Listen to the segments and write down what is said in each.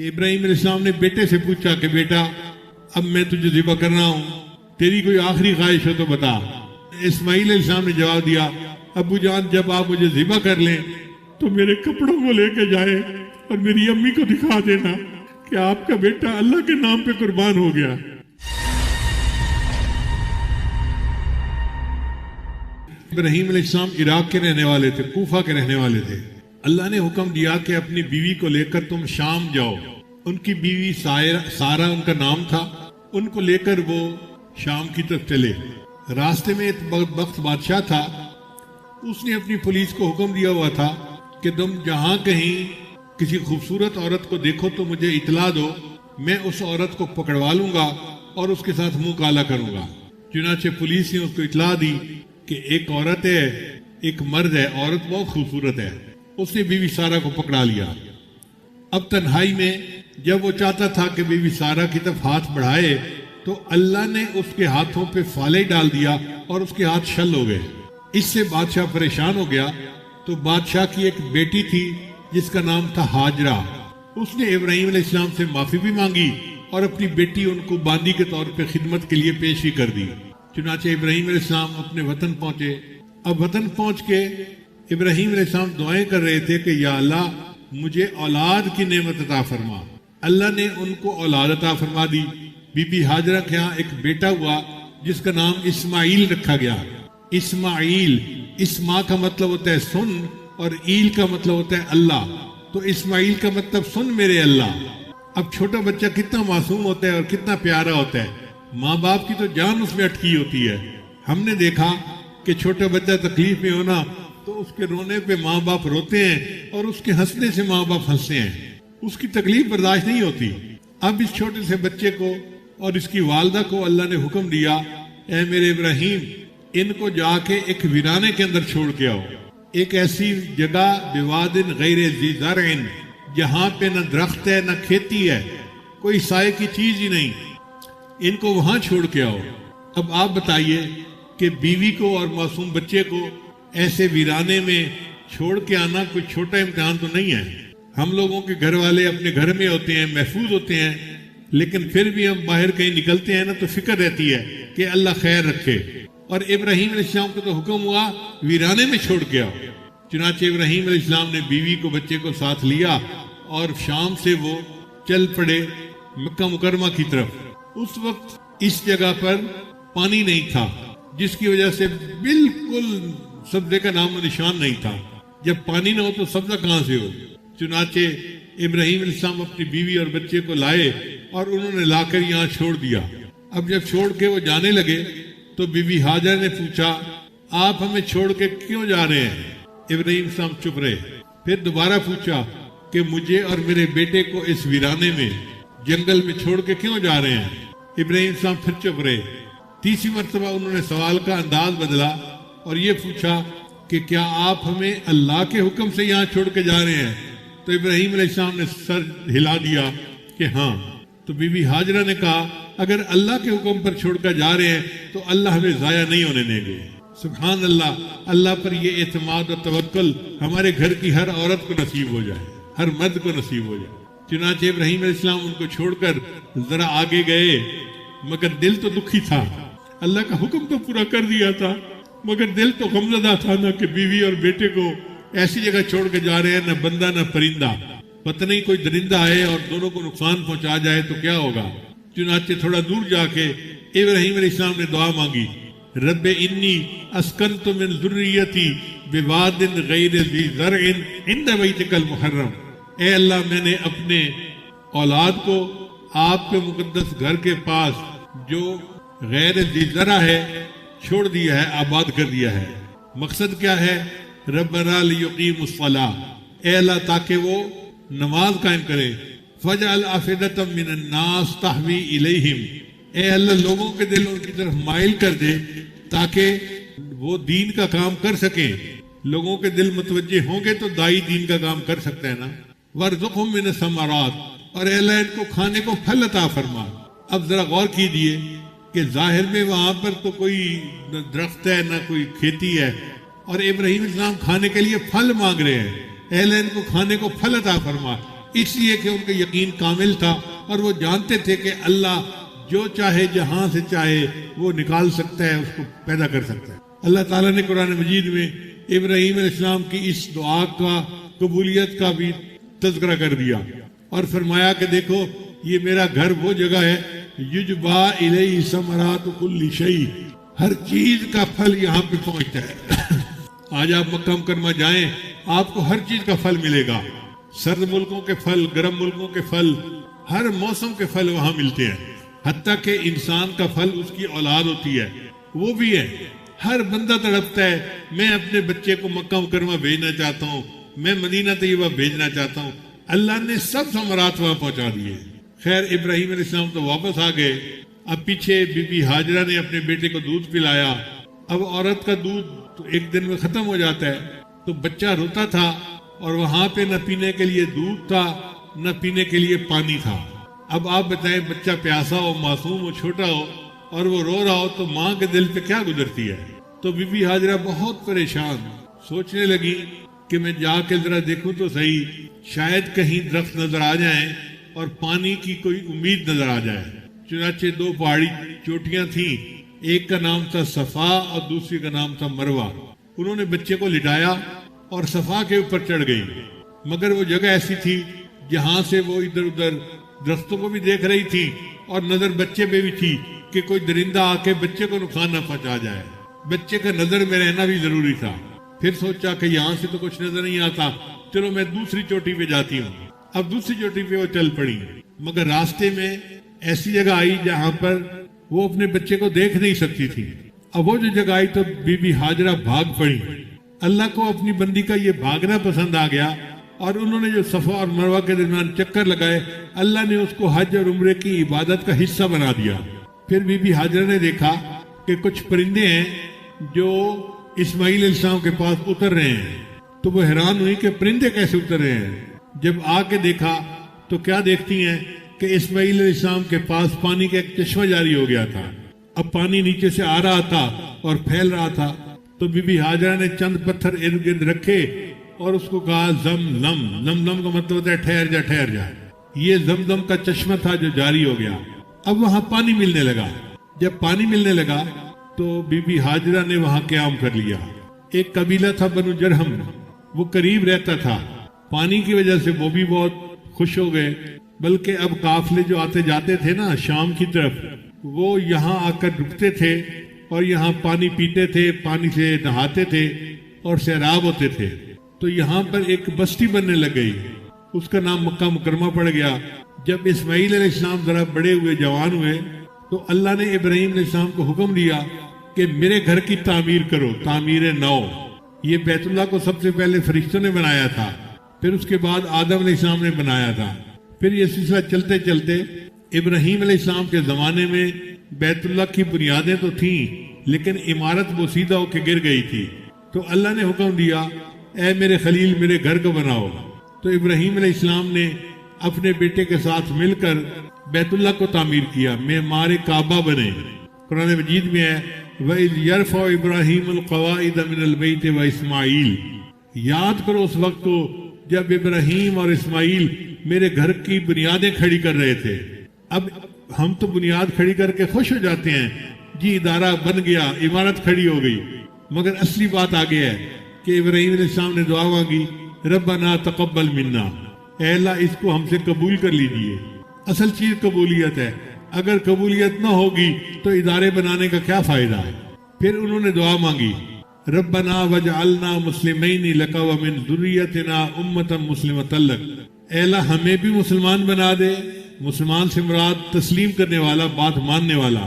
इब्राहिम अलैहिस्सलाम ने बेटे से पूछा कि बेटा अब मैं तुझे ज़िबा कर रहा हूँ, तेरी कोई आखिरी ख्वाहिश हो तो बता। इस्माईल अलैहिस्सलाम ने जवाब दिया, अबू जान जब आप मुझे ज़िबा कर लें तो मेरे कपड़ों को लेके जाए और मेरी अम्मी को दिखा देना कि आपका बेटा अल्लाह के नाम पे कुर्बान हो गया। इब्राहिम अलैहिस्सलाम इराक के रहने वाले थे, कूफा के रहने वाले थे। अल्लाह ने हुक्म दिया कि अपनी बीवी को लेकर तुम शाम जाओ। उनकी बीवी सारा उनका नाम था। उनको लेकर वो शाम की तरफ चले। रास्ते में एक बख्त बादशाह था। उसने अपनी पुलिस को हुक्म दिया हुआ था कि तुम जहां कहीं किसी खूबसूरत औरत को देखो तो मुझे इतला दो, मैं उस औरत को पकड़वा लूंगा और उसके साथ मुंह काला करूंगा। चुनाचे पुलिस ने उसको इतला दी कि एक औरत है, एक मर्द है, औरत बहुत खूबसूरत है। उसने बीवी सारा को पकड़ा लिया। अब तन्हाई में जब वो चाहता था कि बीवी सारा की तरफ हाथ बढ़ाए तो अल्लाह ने उसके हाथों पे फाले डाल दिया और उसके हाथ शल हो गए। इससे बादशाह परेशान हो गया। तो बादशाह की एक बेटी थी जिसका नाम था हाजरा। उसने इब्राहिम अलैहिस्सलाम से माफी भी मांगी और अपनी बेटी उनको बांदी के तौर पे खिदमत के लिए पेश भी कर दी। चुनाचे इब्राहिम अलैहिस्सलाम अपने वतन पहुंचे। अब वतन पहुंच के इब्राहिम अलैहिस्सलाम दुआएं कर रहे थे कि या अल्लाह मुझे औलाद की नेमत अता फरमा। अल्लाह ने उनको औलाद अता फरमा दी। बीबी हाजरा के यहाँ एक बेटा हुआ जिसका नाम इस्माईल रखा गया। इस्माईल, इस्मा का मतलब होता है सुन और ईल का मतलब होता है अल्लाह। तो इस्माईल का मतलब सुन मेरे अल्लाह। अब छोटा बच्चा कितना मासूम होता है और कितना प्यारा होता है। माँ बाप की तो जान उसमें अटकी होती है। हमने देखा कि छोटा बच्चा तकलीफ में होना तो उसके रोने पे माँ बाप रोते हैं और उसके हंसने से माँ बाप हंसते हैं। उसकी तकलीफ बर्दाश्त नहीं होती। अब इस छोटे से बच्चे को और इसकी वालदा को अल्लाह ने हुक्म दिया, ऐ मेरे इब्राहिम इनको जाके एक वीराने के अंदर छोड़ के आओ। एक ऐसी जगह बिवादिन गैर ज़ी ज़रअन, जहाँ पे न दरख्त है न खेती है, कोई साए की चीज ही नहीं। इनको वहां छोड़ के आओ। अब आप बताइए कि बीवी को और मासूम बच्चे को ऐसे वीराने में छोड़ के आना कोई छोटा इम्तिहान तो नहीं है। हम लोगों के घर वाले अपने घर में होते हैं, महफूज होते हैं, लेकिन फिर भी हम बाहर कहीं निकलते हैं ना तो फिक्र रहती है कि अल्लाह खैर रखे। और इब्राहिम अलैहिस्सलाम को तो हुक्म हुआ वीराने में छोड़ के आओ। चुनाचे इब्राहिम अलैहिस्सलाम ने बीवी को बच्चे को साथ लिया और शाम से वो चल पड़े मक्का मुकरमा की तरफ। उस वक्त इस जगह पर पानी नहीं था, जिसकी वजह से बिल्कुल सब्जे का नाम निशान नहीं था। जब पानी ना हो तो सब्जा कहां से हो। चुनाचे इब्राहिम अलैहिस्सलाम अपनी बीवी और बच्चे को लाए और उन्होंने लाकर यहाँ छोड़ दिया। अब जब छोड़ के वो जाने लगे तो बीबी हाजरा ने पूछा, आप हमें छोड़ के क्यों जा रहे हैं? इब्राहिम अलैहिस्सलाम चुप रहे। फिर दोबारा पूछा कि मुझे और मेरे बेटे को इस वीराने में जंगल में छोड़ के क्यों जा रहे हैं? इब्राहिम अलैहिस्सलाम फिर चुप रहे। तीसरी मर्तबा उन्होंने सवाल का अंदाज बदला और ये पूछा कि क्या आप हमें अल्लाह के हुक्म से यहाँ छोड़ के जा रहे हैं? तो इब्राहिम अलैहिस्सलाम ने सर हिला दिया कि हाँ। तो बीबी हाजरा ने कहा, अगर अल्लाह के हुक्म पर छोड़कर जा रहे हैं तो अल्लाह हमें जाया नहीं होने देंगे। सुभान अल्लाह, अल्लाह पर ये एतमाद और तवक्कुल हमारे घर की हर औरत को नसीब हो जाए, हर मर्द को नसीब हो जाए। चुनाचे इब्राहिम अलैहिस्सलाम उनको छोड़कर जरा आगे गए, मगर दिल तो दुखी था। अल्लाह का हुक्म तो पूरा कर दिया था, मगर दिल तो गमज़दा था ना कि बीवी और बेटे को ऐसी जगह छोड़ के जा रहे हैं, न बंदा न परिंदा। पता नहीं कोई दरिंदा आए और दोनों को नुकसान पहुंचा जाए तो क्या होगा। चुनाचे थोड़ा दूर जाके इब्राहिम अलैहिस्सलाम ने दुआ मांगी, रब्बे इन्नी अस्कनतु मिन ज़ुर्रियती बिवादिन गैर ज़ी ज़रअन इंद बैतिकल मुहर्रम। ए अल्लाह, मैंने अपने औलाद को आपके मुकद्दस घर के पास जो गैर ज़ी ज़रा है छोड़ दिया है, आबाद कर दिया है। मकसद क्या है? रब्बना लियुकीमुस्सलाह, ए अल्लाह ताकि वो नमाज कायम करे। फजअल अफिदतम मिनन नास तहवी इलैहिम, ए अल्लाह लोगों के दिल उनकी तरफ माइल कर दे ताकि वो दीन का काम कर सके। लोगों के दिल मुतवज्जे होंगे तो दाई दीन का काम कर सकते हैं ना। वर्ज़ुक़हुम मिन समरात, और ए अल्लाह इनको खाने को फल अता फरमा। अब जरा गौर कीजिए कि जाहिर में वहां पर तो कोई न दरख्त है न कोई खेती है, और इब्राहिम अलैहिस्सलाम खाने के लिए फल मांग रहे हैं। अल्लाह इनको खाने को फल अता फरमा। इसलिए कि उनका यकीन कामिल था और वो जानते थे कि अल्लाह जो चाहे जहां से चाहे वो निकाल सकता है, उसको पैदा कर सकता है। अल्लाह ताला ने कुरान मजीद में इब्राहीम अलैहिस्सलाम की इस दुआ का कबूलियत का भी तज़किरा कर दिया और फरमाया कि देखो ये मेरा घर वो जगह है युजबा इलैहि समरातु कुल्ली शै, हर चीज का फल यहाँ पे पहुंचता है। आज आप मक्का मुकर्रमा जाएं, आपको हर चीज का फल मिलेगा। सर्द मुल्कों के फल, गर्म मुल्कों के फल, हर मौसम के फल वहां मिलते हैं। हत्ता के इंसान का फल उसकी औलाद होती है, वो भी है। हर बंदा तड़पता है, मैं अपने बच्चे को मक्का मुकर्रमा भेजना चाहता हूँ, मैं मदीना तैयबा भेजना चाहता हूँ। अल्लाह ने सब समरात वहां पहुंचा दिए। खैर इब्राहीम अलैहिस्सलाम तो वापस आ गए। अब पीछे बीबी हाजरा ने अपने बेटे को दूध पिलाया। अब औरत का दूध तो एक दिन में खत्म हो जाता है, तो बच्चा रोता था और वहां पे न पीने के लिए दूध था न पीने के लिए पानी था। अब आप बताएं, बच्चा प्यासा हो, मासूम हो, छोटा हो और वो रो रहा हो तो माँ के दिल पे क्या गुजरती है। तो बीबी हाजरा बहुत परेशान सोचने लगी कि मैं जाके जरा देखूं तो सही, शायद कहीं दरख्त नजर आ जाए और पानी की कोई उम्मीद नजर आ जाए। चुनाचे दो पहाड़ी चोटियां थी, एक का नाम था सफा और दूसरी का नाम था मरवा। उन्होंने बच्चे को लिटाया और सफा के ऊपर चढ़ गई, मगर वो जगह ऐसी थी जहां से वो इधर उधर दरख्तों को भी देख रही थी और नजर बच्चे पे भी थी कि कोई दरिंदा आके बच्चे को नुकसान न पहुंचा जाए। बच्चे का नजर में रहना भी जरूरी था। फिर सोचा कि यहाँ से तो कुछ नजर नहीं आता, चलो मैं दूसरी चोटी पे जाती हूँ। अब दूसरी चोटी पे वो चल पड़ी, मगर रास्ते में ऐसी जगह आई जहां पर वो अपने बच्चे को देख नहीं सकती थी। अब वो जो जगह आई तो बीबी हाजरा भाग पड़ी। अल्लाह को अपनी बंदी का ये भागना पसंद आ गया और उन्होंने जो सफा और मरवा के दरमियान चक्कर लगाए, अल्लाह ने उसको हज और उम्रे की इबादत का हिस्सा बना दिया। फिर बीबी हाजरा ने देखा कि कुछ परिंदे हैं जो इस्माइल अलैहिस्सलाम के पास उतर रहे हैं, तो वो हैरान हुई कि परिंदे कैसे उतर रहे हैं। जब आके देखा तो क्या देखती हैं कि इस्माइल अलैहिस्सलाम के पास पानी का एक चश्मा जारी हो गया था। अब पानी नीचे से आ रहा था और फैल रहा था। तो बीबी हाजरा ने चंद पत्थर इर्द गिर्द रखे और उसको कहा जमजम। जमजम का मतलब होता है ठहर जा ठहर जा। ये जमजम का चश्मा था जो जारी हो गया। अब वहां पानी मिलने लगा। जब पानी मिलने लगा तो बीबी हाजरा ने वहां क्याम कर लिया। एक कबीला था बनु जरहम, वो करीब रहता था। पानी की वजह से वो भी बहुत खुश हो गए, बल्कि अब काफले जो आते जाते थे ना शाम की तरफ, वो यहाँ आकर रुकते थे और यहाँ पानी पीते थे, पानी से नहाते थे और सैराब होते थे। तो यहाँ पर एक बस्ती बनने लग गई, उसका नाम मक्का मुकरमा पड़ गया। जब इस्माइल अलैहिस्सलाम जरा बड़े हुए, जवान हुए, तो अल्लाह ने इब्राहीम अलैहिस्सलाम को हुक्म दिया कि मेरे घर की तामीर करो, तामीर नौ। ये बैतुल्लाह को सबसे पहले फरिश्तों ने बनाया था, फिर उसके बाद आदम अलैहिस्सलाम ने बनाया था। फिर ये सिलसिला चलते चलते इब्राहीम अलैहिस्सलाम के जमाने में बैतुल्लाह की बुनियादें तो थीं, लेकिन इमारत वो सीधा होकर गिर गई थी। तो अल्लाह ने हुक्म दिया, ऐ मेरे खलील मेरे घर को बनाओ। तो इब्राहीम अलैहिस्सलाम ने अपने बेटे के साथ मिलकर बैतुल्लाह को तामीर किया, मेमार काबा बने। कुरान मजीद में है, वइज़ यरफ़अ इब्राहीमुल क़वाइद मिनल बैत व इस्माईल। याद करो उस वक्त को जब इब्राहीम और इस्माईल मेरे घर की बुनियादें खड़ी कर रहे थे। अब हम तो बुनियाद खड़ी करके खुश हो जाते हैं, जी इदारा बन गया, इमारत खड़ी हो गई, मगर असली बात आगे है कि इब्राहीम अलैहिस्सलाम ने दुआ मांगी, रब्बना तक़ब्बल मिन्ना, ऐ अल्लाह इसको हमसे कबूल कर लीजिए। असल चीज कबूलियत है, अगर कबूलियत ना होगी तो इदारे बनाने का क्या फायदा है। फिर उन्होंने दुआ मांगी, रब्बना वजअलना मुस्लिमैन लका व मिन ज़ुर्रियतिना उम्मतन मुस्लिमतन लक, ऐ अल्लाह हमें भी मुसलमान बना दे। मुसलमान से मुराद तस्लीम करने वाला, बात मानने वाला,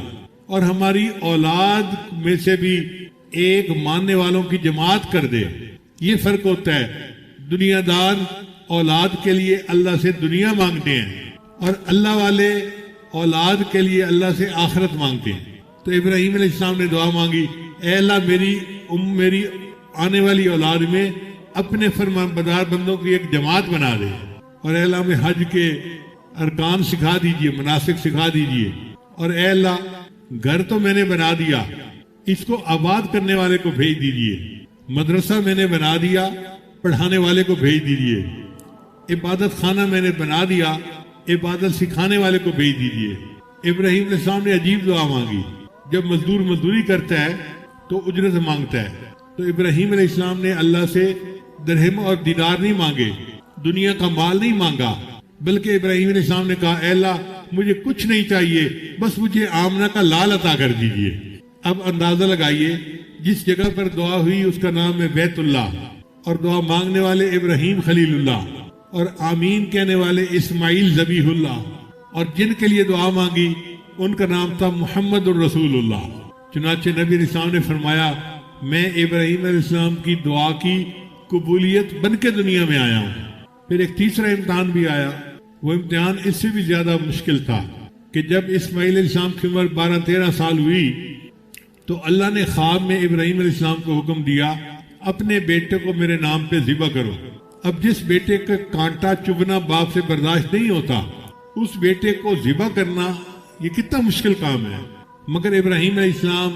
और हमारी औलाद में से भी एक मानने वालों की जमात कर दे। ये फर्क होता है। दुनियादार औलाद के लिए अल्लाह से दुनिया मांगते हैं और अल्लाह वाले औलाद के लिए अल्लाह से आखिरत मांगते हैं। तो इब्राहीम अलैहिस्सलाम ने दुआ मांगी, ऐ अल्लाह मेरी आने वाली औलाद में अपने फरमाबरदार बंदों की एक जमात बना दे, और ऐ अल्लाह में हज के अरकान सिखा दीजिए, मनासिक सिखा दीजिए, और ऐ अल्लाह घर तो मैंने बना दिया, इसको आबाद करने वाले को भेज दीजिए। मदरसा मैंने बना दिया, पढ़ाने वाले को भेज दीजिए। इबादत खाना मैंने बना दिया, इबादत सिखाने वाले को भेज दीजिए। इब्राहिम अलैहिस्सलाम ने अजीब दुआ मांगी। जब मजदूर मजदूरी करता है तो उजरत मांगता है, तो इब्राहिम अलैहिस्सलाम ने अल्लाह से दिरहम और दीनार नहीं मांगे, दुनिया का माल नहीं मांगा, बल्कि इब्राहिम अलैहिस्सलाम ने कहा, अल्लाह मुझे कुछ नहीं चाहिए, बस मुझे आमना का लाल अता कर दीजिए। अब अंदाजा लगाइए, जिस जगह पर दुआ हुई उसका नाम है बैतुल्लाह, और दुआ मांगने वाले इब्राहिम खलीलुल्लाह, और आमीन कहने वाले इस्माइल ज़बीहुल्लाह, और जिनके लिए दुआ मांगी उनका नाम था मुहम्मदुर रसूलुल्लाह। चुनाचे नबी अलैहिस्सलाम ने फरमाया, मैं इब्राहिम अलैहिस्सलाम की दुआ की कबूलियत बन के दुनिया में आया हूँ। फिर एक तीसरा इम्तिहान भी आया। वो इम्तिहान इससे भी ज्यादा मुश्किल था कि जब इस्माइल अलैहिस्सलाम की उम्र 12-13 साल हुई तो अल्लाह ने ख्वाब में इब्राहिम अलैहिस्सलाम को हुक्म दिया, अपने बेटे को मेरे नाम पे ज़िबा करो। अब जिस बेटे का कांटा चुभना बाप से बर्दाश्त नहीं होता, उस बेटे को ज़िबा करना ये कितना मुश्किल काम है। मगर इब्राहिम अलैहिस्सलाम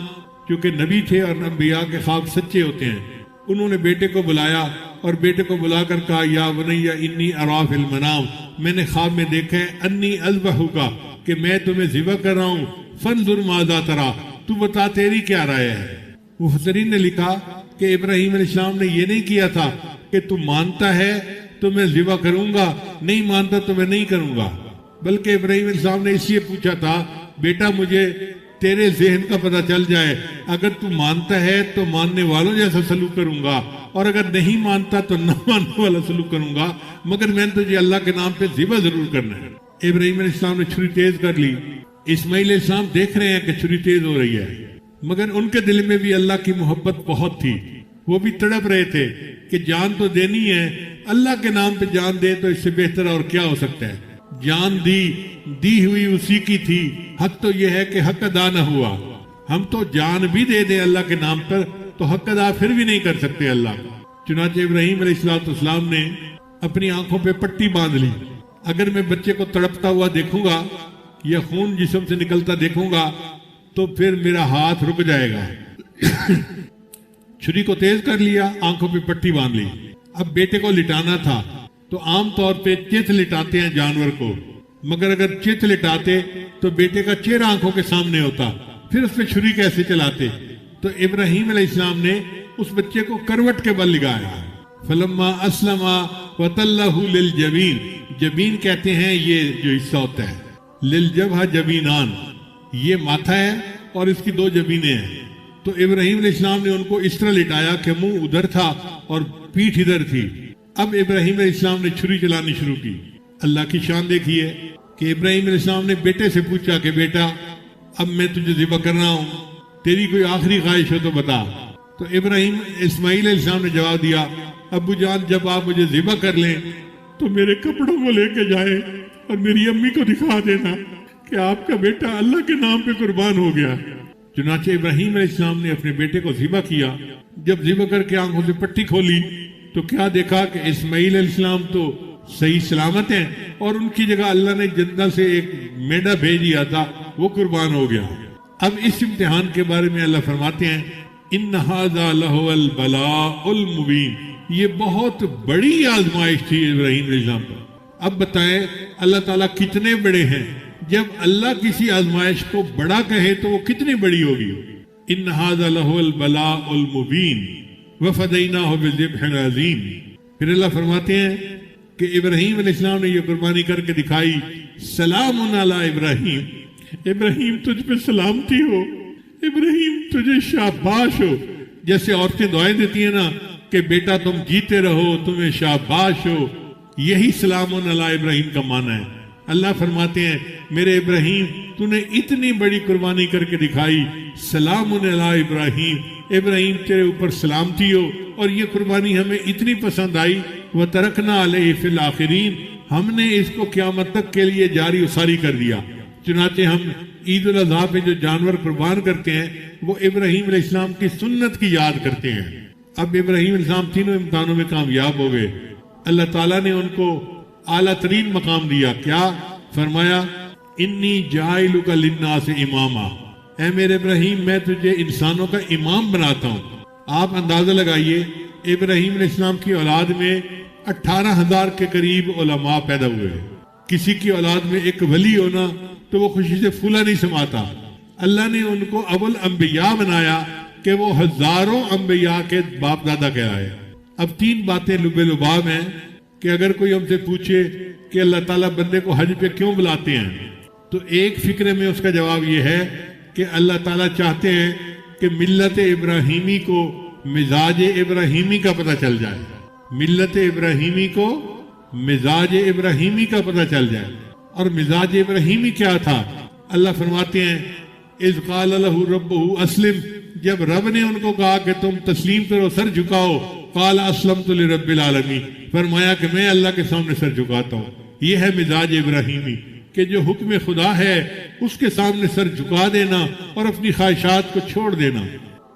क्योंकि नबी थे और अंबिया के ख्वाब सच्चे होते हैं, उन्होंने बेटे को बुलाया और बेटे को बुलाकर कहा, या बनैया इन्नी अरा फिल मनाम, मैंने ख्वाब में देखा है अन्नी अज़बहुका, कि मैं तुम्हें ज़िबा कर रहा हूँ, फंजुर माज़ा तरा, तू बता तेरी क्या राय है। मुफस्सिरीन ने लिखा कि इब्राहिम अलैहिस्सलाम ने यह नहीं किया था कि तू मानता है तो मैं ज़िबा करूंगा, नहीं मानता तो मैं नहीं करूंगा, बल्कि इब्राहिम अलैहिस्सलाम ने इसलिए पूछा था, बेटा मुझे तेरे ज़हन का पता चल जाए, अगर तू मानता है तो मानने वालों जैसा सलूक करूंगा, और अगर नहीं मानता तो न मानने वाला सलूक करूंगा, मगर मैंने तुझे अल्लाह के नाम पे ज़िबा जरूर करना है। इब्राहिम अलैहिस्सलाम ने छुरी तेज कर ली। इस्माइल अलैहिस्सलाम देख रहे हैं कि छुरी तेज हो रही है, मगर उनके दिल में भी अल्लाह की मोहब्बत बहुत थी। वो भी तड़प रहे थे कि जान तो देनी है, अल्लाह के नाम पे जान दे तो इससे बेहतर और क्या हो सकता है। जान दी हुई उसी की थी, हक तो यह है कि हक अदा न हुआ। हम तो जान भी दे दें अल्लाह के नाम पर तो हक अदा फिर भी नहीं कर सकते अल्लाह का। चुनाचे इब्राहिम अलैहिस्सलाम ने अपनी आंखों पे पट्टी बांध ली। अगर मैं बच्चे को तड़पता हुआ देखूंगा या खून जिस्म से निकलता देखूंगा तो फिर मेरा हाथ रुक जाएगा। छुरी को तेज कर लिया, आंखों पे पट्टी बांध ली। अब बेटे को लिटाना था तो आमतौर पे चित लिटाते हैं जानवर को, मगर अगर चित लिटाते तो बेटे का चेहरा आंखों के सामने होता, फिर उस पर छुरी कैसे चलाते। तो इब्राहिम अलैहिस्सलाम ने उस बच्चे को करवट के बल लगाया। फलम्मा अस्लमा वतल्लहु लिल जबीन, जबीन कहते हैं ये जो हिस्सा होता है, लिल जबहा जबीनान, ये माथा है और इसकी 2 जबीनें हैं। तो इब्राहिम अलैहिस्सलाम ने उनको इस तरह लिटाया कि मुंह उधर था और पीठ इधर थी। अब इब्राहिम अलैहिस्सलाम ने छुरी चलानी शुरू की। अल्लाह की शान देखिए कि इब्राहिम अलैहिस्सलाम ने बेटे से पूछा कि बेटा अब मैं तुझे ज़िबा कर रहा हूं, तेरी कोई आखिरी ख्वाहिश हो तो बता। तो इस्माइल अलैहिस्सलाम ने जवाब दिया, अब्बू जान जब आप मुझे ज़िबा कर लें तो मेरे कपड़ों को लेके जाए और मेरी अम्मी को दिखा देना कि आपका बेटा अल्लाह के नाम पे कुर्बान हो गया। चुनाचे इब्राहिम अलैहिस्सलाम ने अपने बेटे को ज़िबा किया। जब ज़िबा करके आंखों से पट्टी खोली तो क्या देखा कि इस्माइल अलैहिस्सलाम तो सही सलामत हैं और उनकी जगह अल्लाह ने जन्नत से एक मेढा भेज दिया था, वो कुर्बान हो गया। अब इस इम्तिहान के बारे में अल्लाह फरमाते हैं, इन्न हाज़ा लहुवल बलाउल मुबीन, ये बहुत बड़ी आजमाइश थी इब्राहिम अलैहिस्सलाम पर। अब बताएं अल्लाह ताला कितने बड़े हैं। जब अल्लाह किसी आजमाइश को बड़ा कहे तो वो कितनी बड़ी होगी। इन्न हाज़ा लहुवल बलाउल मुबीन वफदैनाहु बिज़िब्हिन अज़ीम। फिर अल्लाह फरमाते हैं कि इब्राहिम अलैहिस्सलाम ने ये कुर्बानी करके दिखाई, सलामुन अला इब्राहिम, इब्राहिम तुझ पे सलामती हो, इब्राहिम तुझे शाबाश हो। जैसे औरतें दुआएं देती है ना कि बेटा तुम जीते रहो, तुम्हें शाबाश हो, यही सलामुन अला इब्राहिम का माना है। अल्लाह फरमाते हैं मेरे इब्राहिम तूने इतनी बड़ी कुर्बानी करके दिखाई, सलामुन अला इब्राहिम, इब्राहिम तेरे ऊपर सलामती हो। और ये कुर्बानी हमें इतनी पसंद आई, व तरकना अलैहि फिल आखिरीन, हमने इसको क़यामत तक के लिए जारी उसारी कर दिया। चुनाचे हम ईद उल अज़हा पे जो जानवर कुर्बान करते हैं वो इब्राहिम अलैहिस्सलाम की सुन्नत की याद करते हैं। अब इब्राहिम अलैहिस्सलाम तीनों इम्तिहानों में कामयाब हो गए। अल्लाह ताला ने उनको आला तरीन मकाम दिया। क्या फरमाया, इन्नी जाइलुका लिन्नास इमामा, ऐ मेरे इब्राहिम मैं तुझे इंसानों का इमाम बनाता हूँ। आप अंदाजा लगाइए इब्राहिम अलैहिस्सलाम की औलाद में 18,000 के करीब उलमा पैदा हुए। किसी की औलाद में एक वली होना तो वो खुशी से फूला नहीं समाता। अल्लाह ने उनको अव्वल अंबिया बनाया कि वो हजारों अंबिया के बाप दादा कहलाए। अब 3 बातें लुबे लुबाब हैं कि अगर कोई हमसे पूछे कि अल्लाह ताला बंदे को हज पे क्यों बुलाते हैं, तो एक फिक्रे में उसका जवाब ये है कि अल्लाह ताला चाहते हैं कि मिल्लत इब्राहिमी को, मिजाज इब्राहिमी का पता चल जाए। मिल्लत इब्राहिमी को मिजाज इब्राहिमी का पता चल जाए। और मिजाज इब्राहिमी क्या था? अल्लाह फरमाते हैं इज़ क़ाल लहू रब्बुहु अस्लिम, जब रब ने उनको कहा कि तुम तस्लीम करो, सर झुकाओ, क़ाल अस्लमतु लिरब्बिल आलमीन, फरमाया कि मैं अल्लाह के सामने सर झुकाता हूँ। ये है मिजाज इब्राहिमी कि जो हुक्म खुदा है उसके सामने सर झुका देना और अपनी ख्वाहिशात को छोड़ देना।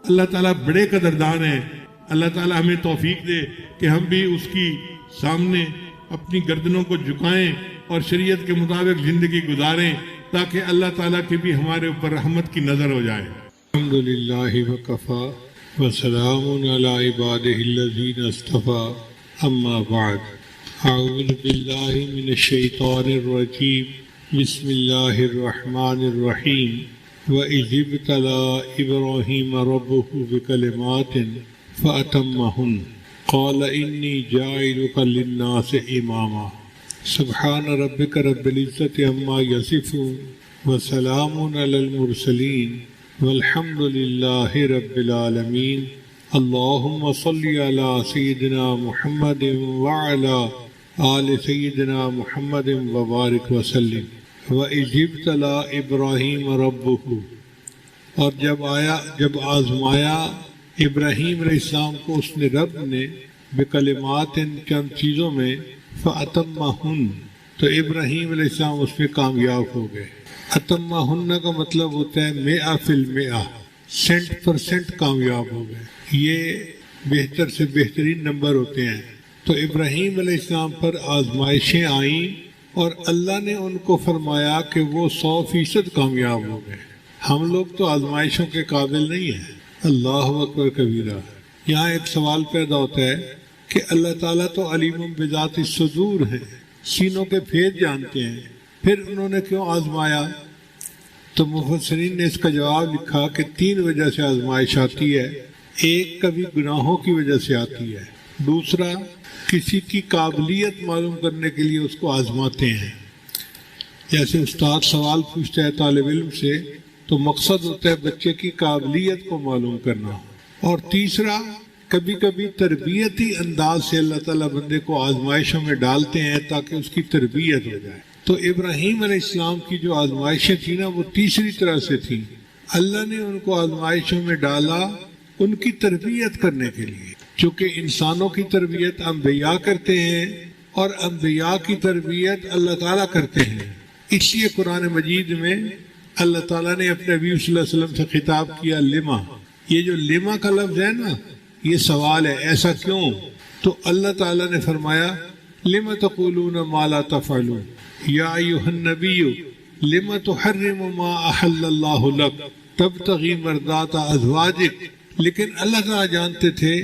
अल्लाह ताला बड़े कदरदान है। अल्लाह ताला हमें तौफीक दे कि हम भी उसकी सामने अपनी गर्दनों को झुकाएं और शरीयत के मुताबिक जिंदगी गुजारें, ताकि अल्लाह ताला की भी हमारे ऊपर रहमत की नजर हो जाए। अल्हम्दुलिल्लाहि व कफ़ा व सलामुन अला इबादिहिल्लज़ीना इस्तफ़ा, अम्मा बाद, अऊज़ु बिल्लाहि मिनश शैतानिर रजीम, बिस्मिल्लाहिर रहमानिर रहीम, व इज़ इब्तला इब्राहीम रब्बुहु बिकलिमातिन फ़अतम्महुन, क़ाल इन्नी जाइलुका लिन्नासि इमामा, सुब्हान रब्बिक रब्बिल इज़्ज़ति अम्मा यसिफ़ून, व सलामुन अलल मुरसलीन, वल्हम्दुलिल्लाहि रब्बिल आलमीन। अल्लाहुम्मा सल्लि अला सय्यिदिना मुहम्मदिन व अला आलि सय्यिदिना मुहम्मदिन व बारिक व सल्लिम। व इज़ इब्तला इब्राहीम रब्बुहु, और जब आजमाया इब्राहीम अलैहिस्सलाम को उसने रब ने बिकलिमातिन, चंद चीज़ों में, फ़अतम्महुन, तो इब्राहीम अलैहिस्सलाम उसमें कामयाब हो गए। अतम्महुन का मतलब होता है 100% 100% कामयाब हो गए। ये बेहतर से बेहतरीन नंबर होते हैं। तो इब्राहीम अलैहिस्सलाम पर आजमाइशें आईं और अल्लाह ने उनको फरमाया कि वो 100% कामयाब हो गए। हम लोग तो आजमाइशों के काबिल नहीं हैं। अल्लाहु अकबर कबीरा। यहाँ एक सवाल पैदा होता है कि अल्लाह ताला तो अलीमुम बिज़ाति सुदूर हैं, सीनों के भेद जानते हैं, फिर उन्होंने क्यों आजमाया? तो मुफस्सिरीन ने इसका जवाब लिखा कि 3 वजह से आजमाइश आती है। एक, कभी गुनाहों की वजह से आती है। दूसरा, किसी की काबिलियत मालूम करने के लिए उसको आजमाते हैं। जैसे उस्ताद सवाल पूछता है तालिब इल्म से, तो मकसद होता है बच्चे की काबिलियत को मालूम करना। और तीसरा, कभी कभी तरबियती अंदाज से अल्लाह ताला बंदे को आजमाइशों में डालते हैं ताकि उसकी तरबियत हो जाए। तो इब्राहीम अलैहिस्सलाम की जो आजमाइशें थी ना, वो तीसरी तरह से थी। अल्लाह ने उनको आजमाइशों में डाला उनकी तरबियत करने के लिए, क्योंकि इंसानों की तरबियत अंबिया करते हैं और अंबिया की तरबियत अल्लाह ताला करते हैं। इसलिए कुरान मजीद में अल्लाह ताला ने अपने नबी सल्लल्लाहु अलैहि वसल्लम से खिताब किया लिमा। ये जो लिमा का लफ्ज़ है ना, ये सवाल है, ऐसा क्यों? तो अल्लाह ताला ने फरमाया लिमा तक़ूलून मा ला तफ़अलून या अय्युहन नबिय्यु लिमा तुहर्रिमु मा अहल्लल्लाहु लक तब्तगी मर्दात अज़वाजिक। लेकिन अल्लाह ताला जानते थे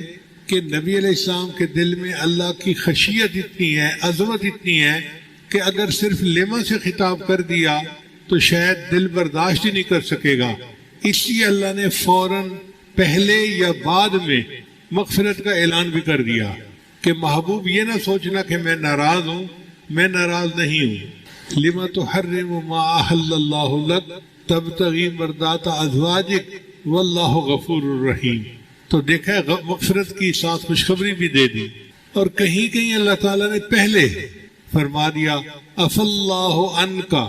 कि नबी अलैहिस्सलाम के दिल में अल्लाह की खशियत इतनी है, अज़मत इतनी है कि अगर सिर्फ लिमा से खिताब कर दिया तो शायद दिल बर्दाश्त ही नहीं कर सकेगा। इसलिए अल्लाह ने फौरन पहले या बाद में मग़फ़िरत का ऐलान भी कर दिया कि महबूब ये ना सोचना कि मैं नाराज हूँ, मैं नाराज नहीं हूँ। लिमा तुहर्रिमु मा अहल्लल्लाहु लक तब्तगी मर्दात अज़वाजिक वल्लाहु गफूरुर रहीम। तो देखा है, मग़फ़िरत की साथ खुशखबरी भी दे दी। और कहीं कहीं अल्लाह ताला ने पहले फरमा दिया अफ़ल्लाहु अन्का,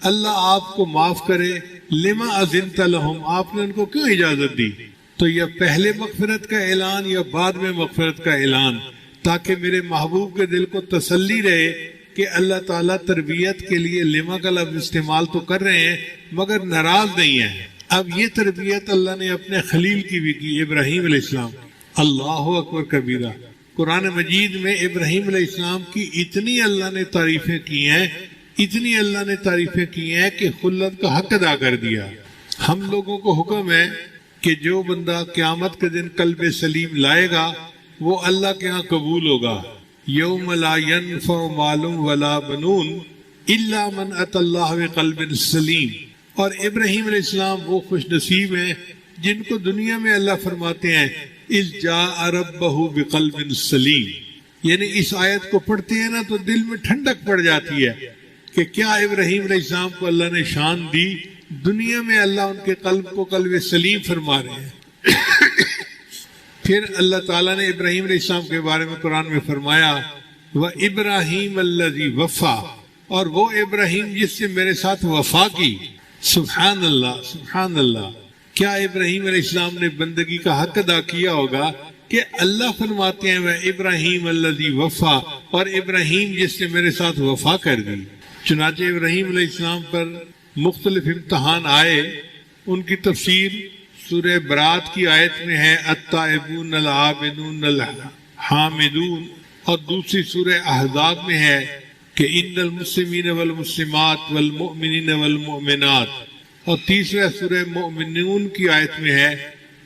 अल्लाह आपको माफ करे, लिमा अज़िनत लहुम, आपने उनको क्यों इजाजत दी? तो यह पहले मग़फ़िरत का ऐलान या बाद में मग़फ़िरत का ऐलान, ताकि मेरे महबूब के दिल को तसल्ली रहे कि अल्लाह ताला तरबियत के लिए लिमा का लफ्ज़ इस्तेमाल तो कर रहे हैं मगर नाराज नहीं है। अब ये तरबियत अल्लाह ने अपने खलील की भी की, इब्राहीम अलैहिस्सलाम। अल्लाहु अकबर कबीरा। कुरान मजीद में इब्राहीम अलैहिस्सलाम की इतनी अल्लाह ने तारीफें की हैं, इतनी अल्लाह ने तारीफें की हैं कि खुल्लत का हक अदा कर दिया। हम लोगों को हुक्म है कि जो बंदा क़यामत के दिन कल्ब सलीम लाएगा वो अल्लाह के यहाँ कबूल होगा। यौम ला यनफ़उ मालुम वला बनून इल्ला मन अतल्लाह बिक़ल्बिन सलीम। और इब्राहीम अलैहिस्सलाम वो खुश नसीब हैं जिनको दुनिया में अल्लाह फरमाते हैं इज़ जाअ रब्बहु बिक़ल्बिन सलीम। यानी इस आयत को पढ़ते हैं ना तो दिल में ठंडक पड़ जाती है कि क्या इब्राहीम अलैहिस्सलाम को अल्लाह ने शान दी, दुनिया में अल्लाह उनके कल्ब को कल्ब सलीम फरमा रहे हैं। फिर अल्लाह ताला ने इब्राहीम अलैहिस्सलाम के बारे में कुरान में फरमाया व इब्राहीम अल्लज़ी वफ़ा, और वो इब्राहीम जिससे मेरे साथ वफा की। सुभान अल्लाह, सुभान अल्लाह। क्या इब्राहीम अलैहिस्सलाम ने बंदगी का हक अदा किया होगा कि अल्लाह फरमाते हैं वह इब्राहीम अल्लज़ी वफ़ा, और इब्राहीम जिसने मेरे साथ वफा कर दी। चुनाचे इब्राहीम अलैहिस्सलाम पर मुख्तलिफ इम्तहान आए। उनकी तफसीर सूरह बरात की आयत में है अत्ताइबून अल आबिदून अल हामिदून, और दूसरी सूरह अहज़ाब में है कि इन्नल मुस्लिमीन वल मुस्लिमात वल मुमिनीन वल मुमिनात, और तीसरा सूरह मुमिनून की आयत में है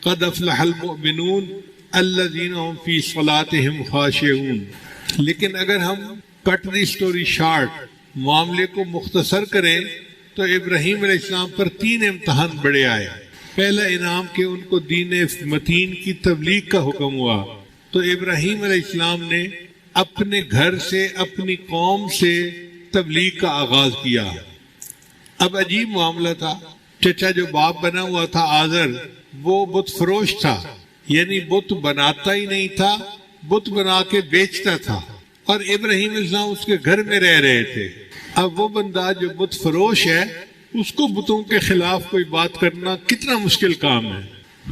क़द अफ़लहल मुमिनून अल्लज़ीना हुम फ़ी सलातिहिम ख़ाशिऊन। लेकिन अगर हम कट दी स्टोरी शॉर्ट, मामले को मुख्तसर करें तो इब्राहीम अलैहिस्सलाम पर 3 इम्तहान बड़े आए। पहला इनाम के उनको दीन मतीन की तबलीग का हुक्म हुआ, तो इब्राहीम अलैहिस्सलाम ने अपने घर से अपनी कौम से तबलीग का आगाज किया। अब अजीब मामला था, चचा जो बाप बना हुआ था आजर, वो बुत फरोश था, यानी बुत बनाता ही नहीं था, बुत बना के बेचता था, और इब्राहीम अलैहिस्सलाम उसके घर में रह रहे थे। अब वो बंदा जो बुत फरोश है उसको बुतों के खिलाफ कोई बात करना कितना मुश्किल काम है।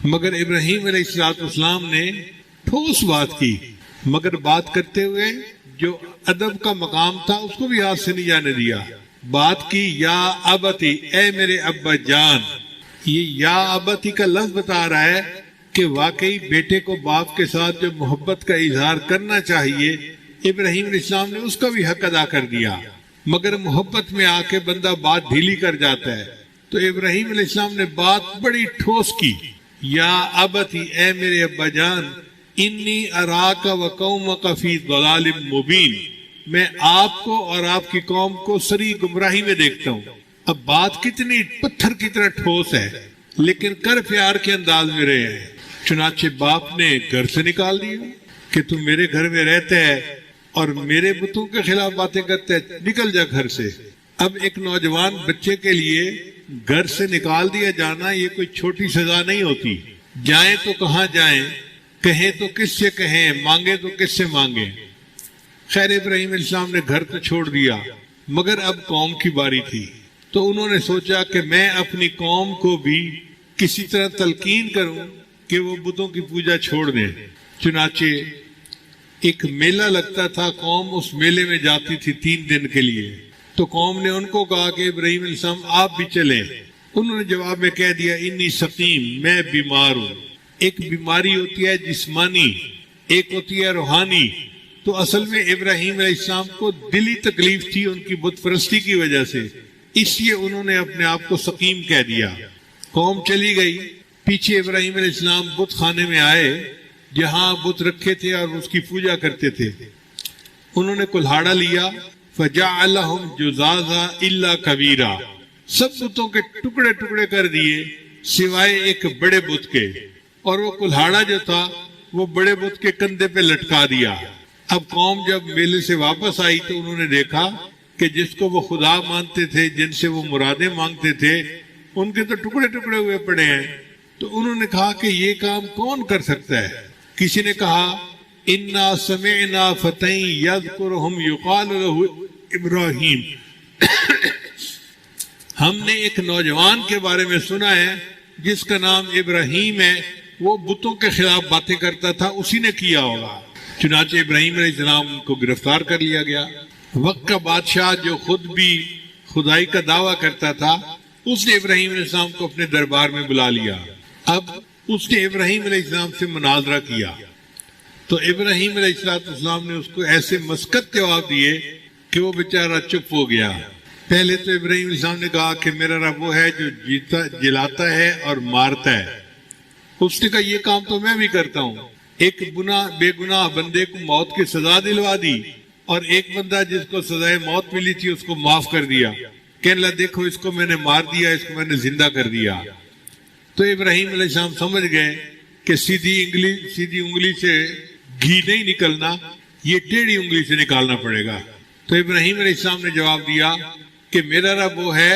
मगर इब्राहीम अलैहिस्सलाम ने ठोस बात की, मगर बात करते हुए जो अदब का मकाम था उसको भी हाथ से नहीं जाने दिया। बात की या अबती, ए मेरे अब्बा जान। ये या अबती का लफ्ज बता रहा है कि वाकई बेटे को बाप के साथ जो मोहब्बत का इजहार करना चाहिए इब्राहीम अलैहिस्सलाम ने उसका भी हक अदा कर दिया। मगर मोहब्बत में आके बंदा बात ढीली कर जाता है, तो इब्राहीम अलैहिस्सलाम ने बात बड़ी ठोस की। या अबती, ए मेरे अब्बा जान, इन्नी अराका व कौमका फी दलालिम मुबीन, मैं आपको और आपकी कौम को सरी गुमराही में देखता हूँ। अब बात कितनी पत्थर की तरह ठोस है, लेकिन कर प्यार के अंदाज में रहे हैं। चुनाचे बाप ने घर से निकाल दिया कि तू मेरे घर में रहता है और मेरे बुतों के खिलाफ बातें करते हैं, निकल जा घर से। अब एक नौजवान बच्चे के लिए घर से निकाल दिया जाना ये कोई छोटी सजा नहीं होती। जाएं तो कहाँ जाएं, कहें तो किससे कहें, मांगे तो किससे मांगे। खैर इब्राहीम अलैहिस्सलाम ने घर तो छोड़ दिया, मगर अब कौम की बारी थी, तो उन्होंने सोचा कि मैं अपनी कौम को भी किसी तरह तलकीन करूं कि वो बुतों की पूजा छोड़ दें। चुनाचे एक मेला लगता था, कौम उस मेले में जाती थी 3 दिन के लिए। तो कौम ने उनको कहा कि इब्राहीम अलैहिस्सलाम आप भी चलें। उन्होंने जवाब में कह दिया इन्नी सकीम, मैं बीमार हूँ। एक बीमारी होती है जिस्मानी, एक होती है रूहानी। तो असल में इब्राहीम अलैहिस्सलाम को दिली तकलीफ थी उनकी बुत परस्ती की वजह से, इसलिए उन्होंने अपने आप को सकीम कह दिया। कौम चली गई, पीछे इब्राहीम अलैहिस्सलाम बुत खाने में आए जहां बुत रखे थे और उसकी पूजा करते थे। उन्होंने कुल्हाड़ा लिया, फजअलहुम जुज़ाज़ा इल्ला कबीरा, सब बुतों के टुकड़े टुकड़े कर दिए सिवाय एक बड़े बुत के, और वो कुल्हाड़ा जो था वो बड़े बुत के कंधे पे लटका दिया। अब कौम जब मेले से वापस आई तो उन्होंने देखा कि जिसको वो खुदा मानते थे, जिनसे वो मुरादें मांगते थे, उनके तो टुकड़े टुकड़े हुए पड़े हैं। तो उन्होंने कहा कि ये काम कौन कर सकता है। किसी ने कहा इन्ना समिअना फतई यज़कुरुहुम युक़ालु लहु इब्राहीम, हमने एक नौजवान के बारे में सुना है जिसका नाम इब्राहीम है, वो बुतों के खिलाफ बातें करता था, उसी ने किया होगा। चुनाचे इब्राहीम अलैहिस्सलाम को गिरफ्तार कर लिया गया। वक्त का बादशाह जो खुद भी खुदाई का दावा करता था, उसने इब्राहीम अलैहिस्सलाम को अपने दरबार में बुला लिया। अब उसने इब्राहीम अलैहिस्सलाम से मुनाजरा किया, तो इब्राहीम अलैहिस्सलाम ने उसको ऐसे मस्कत जवाब दिए कि वो बेचारा चुप हो गया। पहले तो इब्राहीम अलैहिस्सलाम ने कहा कि मेरा रब वो है जो जीता जिलाता है और मारता है। उसने कहा ये काम तो मैं भी करता हूँ, एक बेगुनाह बंदे को मौत की सजा दिलवा दी और एक बंदा जिसको सजाए मौत मिली थी उसको माफ कर दिया। कहने लगा देखो इसको मैंने मार दिया, इसको मैंने जिंदा कर दिया। तो इब्राहिम अलैहिस्सलाम समझ गए कि सीधी उंगली से घी नहीं निकलना, ये टेढ़ी उंगली से निकालना पड़ेगा। तो इब्राहिम अलैहिस्सलाम ने जवाब दिया कि मेरा रब वो है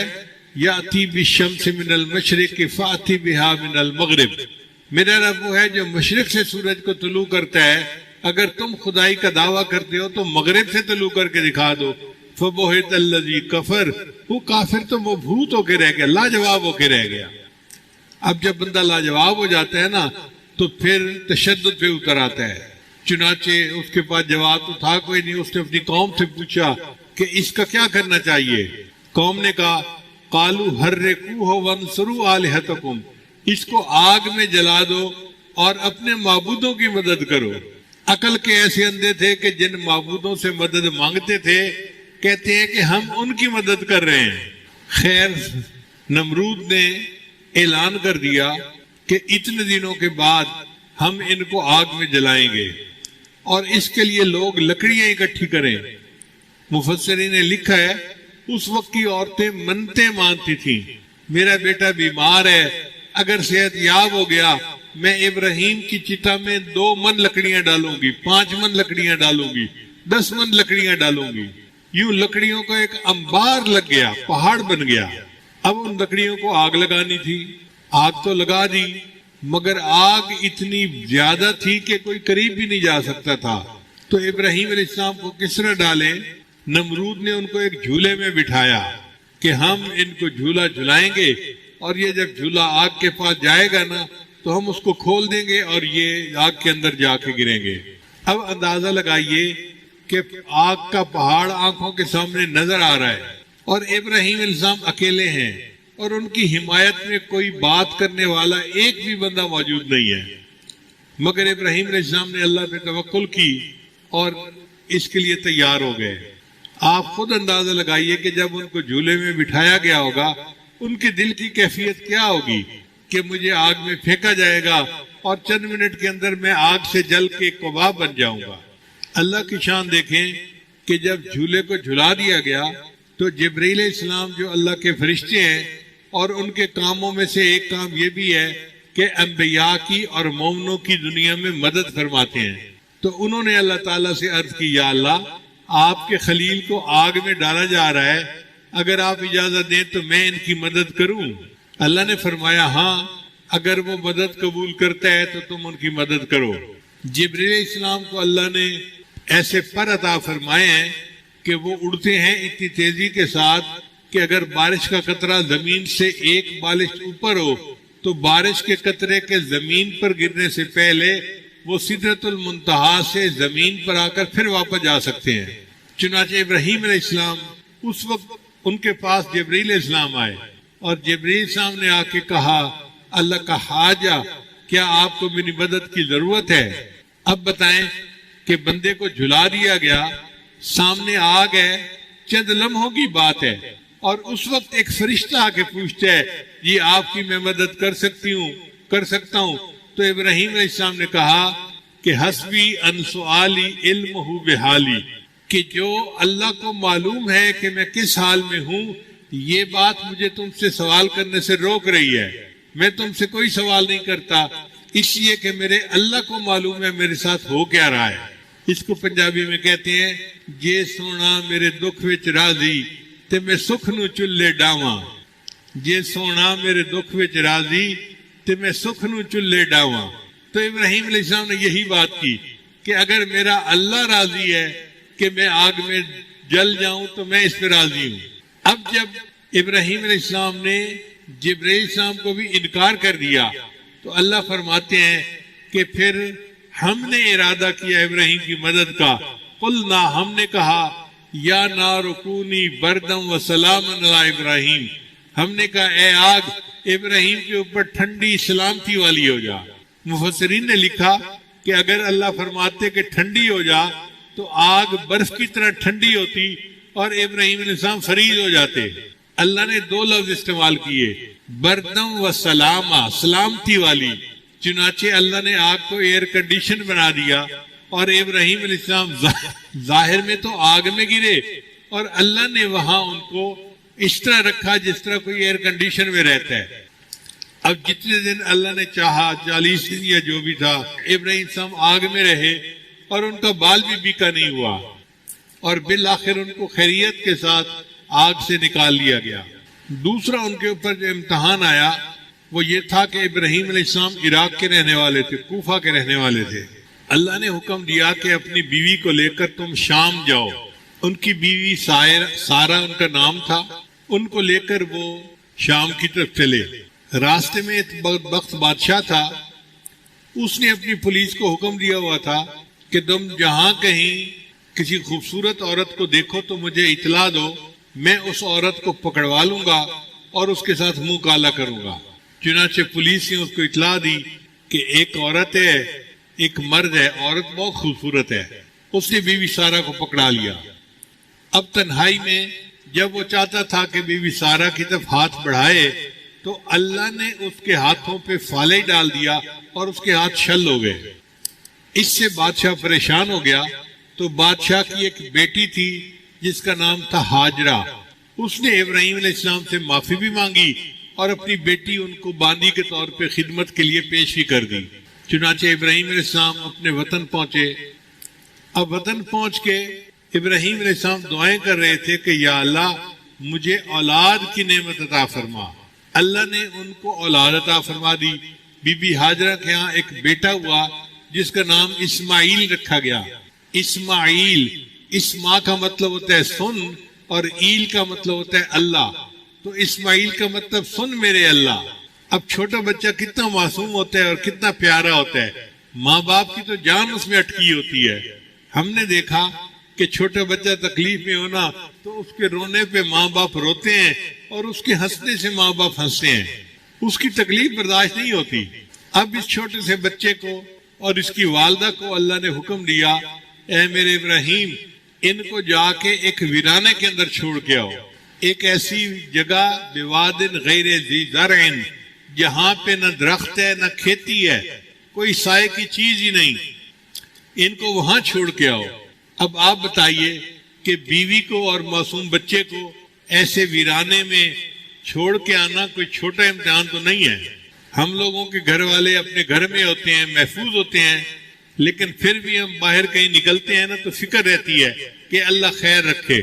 याती बिशम्स मिनल मशरिक फाती बिहा मिनल मगरिब। मेरा रब वो है जो मशरिक से सूरज को तुलू करता है, अगर तुम खुदाई का दावा करते हो तो मगरिब से तुलू करके दिखा दो। फबोहित अल्लज़ी कफर, वो काफिर तो मबहूत होके रह गया, लाजवाब होके रह गया। अब जब बंदा लाजवाब हो जाता है ना तो फिर तशद्दुद पे उतर आता है। चुनाचे उसके पास जवाब तो था कोई नहीं। उसने अपनी कौम से पूछा कि इसका क्या करना चाहिए। कौम ने कहा कालू हर्रिकूहु वंसुरू आलिहतकुम, इसको आग में जला दो और अपने माबूदों की मदद करो। अकल के ऐसे अंधे थे कि जिन माबूदों से मदद मांगते थे कहते हैं कि हम उनकी मदद कर रहे हैं। खैर नमरूद ने ऐलान कर दिया कि इतने दिनों के बाद हम इनको आग में जलाएंगे और इसके लिए लोग लकड़ियां इकट्ठी करें। मुफस्सिरीन ने लिखा है उस वक्त की औरतें मन्नतें मानती थी, मेरा बेटा बीमार है, अगर सेहत याब हो गया मैं इब्राहिम की चिता में 2 मन लकड़ियां डालूंगी, 5 मन लकड़ियां डालूंगी, 10 मन लकड़ियां डालूंगी। यूं लकड़ियों का एक अंबार लग गया, पहाड़ बन गया। अब उन लकड़ियों को आग लगानी थी, आग तो लगा दी मगर आग इतनी ज्यादा थी कि कोई करीब भी नहीं जा सकता था। तो इब्राहिम अलैहिस्सलाम को किस तरह डाले। नमरूद ने उनको एक झूले में बिठाया कि हम इनको झूला झुलाएंगे और ये जब झूला आग के पास जाएगा ना तो हम उसको खोल देंगे और ये आग के अंदर जाके गिरेंगे। अब अंदाजा लगाइए कि आग का पहाड़ आंखों के सामने नजर आ रहा है और इब्राहिम अलैहिस्सलाम अकेले हैं और उनकी हिमायत में कोई बात करने वाला एक भी बंदा मौजूद नहीं है। मगर इब्राहिम अलैहिस्सलाम ने अल्लाह पे तवक्कुल की और इसके लिए तैयार हो गए। आप खुद अंदाजा लगाइए कि जब उनको झूले में बिठाया गया होगा उनके दिल की कैफियत क्या होगी कि मुझे आग में फेंका जाएगा और चंद मिनट के अंदर मैं आग से जल के कबाब बन जाऊंगा। अल्लाह की शान देखें कि जब झूले को झुला दिया गया तो जिब्रील इस्लाम जो अल्लाह के फरिश्ते हैं और उनके कामों में से एक काम ये भी है कि अंबिया की और मोमिनों की दुनिया में मदद फरमाते हैं। तो उन्होंने अल्लाह ताला से अर्ज की या अल्लाह आपके खलील को आग में डाला जा रहा है, अगर आप इजाजत दें तो मैं इनकी मदद करूं। अल्लाह ने फरमाया हाँ, अगर वो मदद कबूल करता है तो तुम उनकी मदद करो। जिब्रील इस्लाम को अल्लाह ने ऐसे पर अता फरमाए हैं कि वो उड़ते हैं इतनी तेजी के साथ कि अगर बारिश का कतरा जमीन से एक बालिश ऊपर हो तो बारिश के कतरे के जमीन पर गिरने से पहले वो सिदरतुल मुंतहा से जमीन पर आकर फिर वापस जा सकते हैं। चुनाचे इब्राहिम अलैहिस्सलाम उस वक्त उनके पास जिब्रील इस्लाम आए और जिब्रील इस्लाम ने आके कहा अल्लाह का हाजा, क्या आपको मेरी मदद की जरूरत है। अब बताएं कि बंदे को झुला दिया गया, सामने आग है, चंद लम्हों की बात है और उस वक्त एक फरिश्ता आके पूछता है ये आपकी मैं मदद कर सकता हूँ। तो इब्राहिम अलैहिस्सलाम ने कहा कि हस्बी अनसुआली इल्मुहु बिहाली, कि जो अल्लाह को मालूम है कि मैं किस हाल में हूँ, ये बात मुझे तुमसे सवाल करने से रोक रही है। मैं तुमसे कोई सवाल नहीं करता इसलिए कि मेरे अल्लाह को मालूम है मेरे साथ हो क्या रहा है। इसको पंजाबी में कहते हैं जे सोना मेरे दुख विच राजी ते मैं सुख नू चुल्ले डावा। जे सोना मेरे दुख विच राजी ते मैं सुख नू चुल्ले डावा। तो इब्राहिम अलैहिस्सलाम ने यही बात की कि अगर मेरा अल्लाह राजी है कि मैं आग में जल जाऊं तो मैं इस पे राजी हूं। अब जब इब्राहिम अलैहिस्सलाम ने जिब्रील इस्लाम को भी इनकार कर दिया तो अल्लाह फरमाते हैं कि फिर हमने इरादा किया इब्राहिम की मदद का। कुलना, हमने कहा या नारुकूनी बरदम व सलामन अला इब्राहिम, हमने कहा ए आग इब्राहिम के ऊपर ठंडी सलामती वाली हो जा। मुफस्सिरीन ने लिखा कि अगर अल्लाह फरमाते कि ठंडी हो जा तो आग बर्फ की तरह ठंडी होती और इब्राहिम अलैहिस्सलाम फरीज हो जाते। अल्लाह ने 2 लफ्ज इस्तेमाल किए, बरदम व सलामा, सलामती वाली। चुनाचे अल्लाह ने आग को एयर कंडीशन बना दिया और इब्राहिम अलैहिस्सलाम जाहिर में तो आग में गिरे और अल्लाह ने वहां उनको इस तरह रखा जिस तरह कोई एयर कंडीशन में रहता है। अब जितने दिन अल्लाह ने चाहा, 40 दिन या जो भी था, इब्राहिम अलैहिस्सलाम आग में रहे और उनका बाल भी बीका नहीं हुआ और बिल आखिर उनको खैरियत के साथ आग से निकाल लिया गया। दूसरा उनके ऊपर जो इम्तहान आया वो ये था कि इब्राहिम अलैहिस्सलाम इराक के रहने वाले थे, कूफा के रहने वाले थे। अल्लाह ने हुक्म दिया कि अपनी बीवी को लेकर तुम शाम जाओ। उनकी बीवी सारा उनका नाम था। उनको लेकर वो शाम की तरफ चले। रास्ते में एक वक्त बादशाह था, उसने अपनी पुलिस को हुक्म दिया हुआ था कि तुम जहां कहीं किसी खूबसूरत औरत को देखो तो मुझे इतला दो, मैं उस औरत को पकड़वा लूंगा और उसके साथ मुंह काला करूंगा। चुनाचे पुलिस ने उसको इतला दी कि एक औरत है, एक मर्द है, औरत बहुत खूबसूरत है। उसने बीवी सारा को पकड़ा लिया। अब तन्हाई में जब वो चाहता था कि बीवी सारा की तरफ हाथ बढ़ाए तो अल्लाह ने उसके हाथों पे फाले डाल दिया और उसके हाथ छल हो गए। इससे बादशाह परेशान हो गया। तो बादशाह की एक बेटी थी जिसका नाम था हाजरा। उसने इब्राहिम अलैहिस्सलाम से माफी भी मांगी और अपनी बेटी उनको बांदी के तौर पे खिदमत के लिए पेश भी कर दी। चुनाचे इब्राहिम अलैहिस्सलाम अपने वतन पहुंचे। अब वतन पहुंच के इब्राहिम अलैहिस्सलाम दुआएं कर रहे थे कि या अल्लाह मुझे औलाद की नेमत अता फरमा। अल्लाह ने उनको औलाद अता फरमा दी। बीबी हाजरा के यहाँ एक बेटा हुआ जिसका नाम इस्माइल रखा गया। इस्माइल, इस्मा का मतलब होता है सुन और ईल का मतलब होता है अल्लाह। तो इस्माइल का मतलब सुन मेरे अल्लाह। अब छोटा बच्चा कितना मासूम होता है और कितना प्यारा होता है। माँ बाप की तो जान उसमें अटकी होती है। हमने देखा कि छोटा बच्चा तकलीफ में होना तो उसके रोने पे माँ बाप रोते हैं और उसके हंसने से माँ बाप हंसते हैं। उसकी तकलीफ बर्दाश्त नहीं होती। अब इस छोटे से बच्चे को और इसकी वालदा को अल्लाह ने हुक्म दिया, ऐ मेरे इब्राहिम, इनको जाके एक वीराने के अंदर छोड़ के आओ। एक ऐसी जगह बिवादिन गैर ज़ी ज़रअन, जहाँ पे न दरख्त है न खेती है, कोई साए की चीज ही नहीं। इनको वहां छोड़ के आओ। अब आप बताइए कि बीवी को और मासूम बच्चे को ऐसे वीराने में छोड़ के आना कोई छोटा इम्तिहान तो नहीं है। हम लोगों के घर वाले अपने घर में होते हैं, महफूज होते हैं, लेकिन फिर भी हम बाहर कहीं निकलते हैं ना तो फिक्र रहती है कि अल्लाह खैर रखे।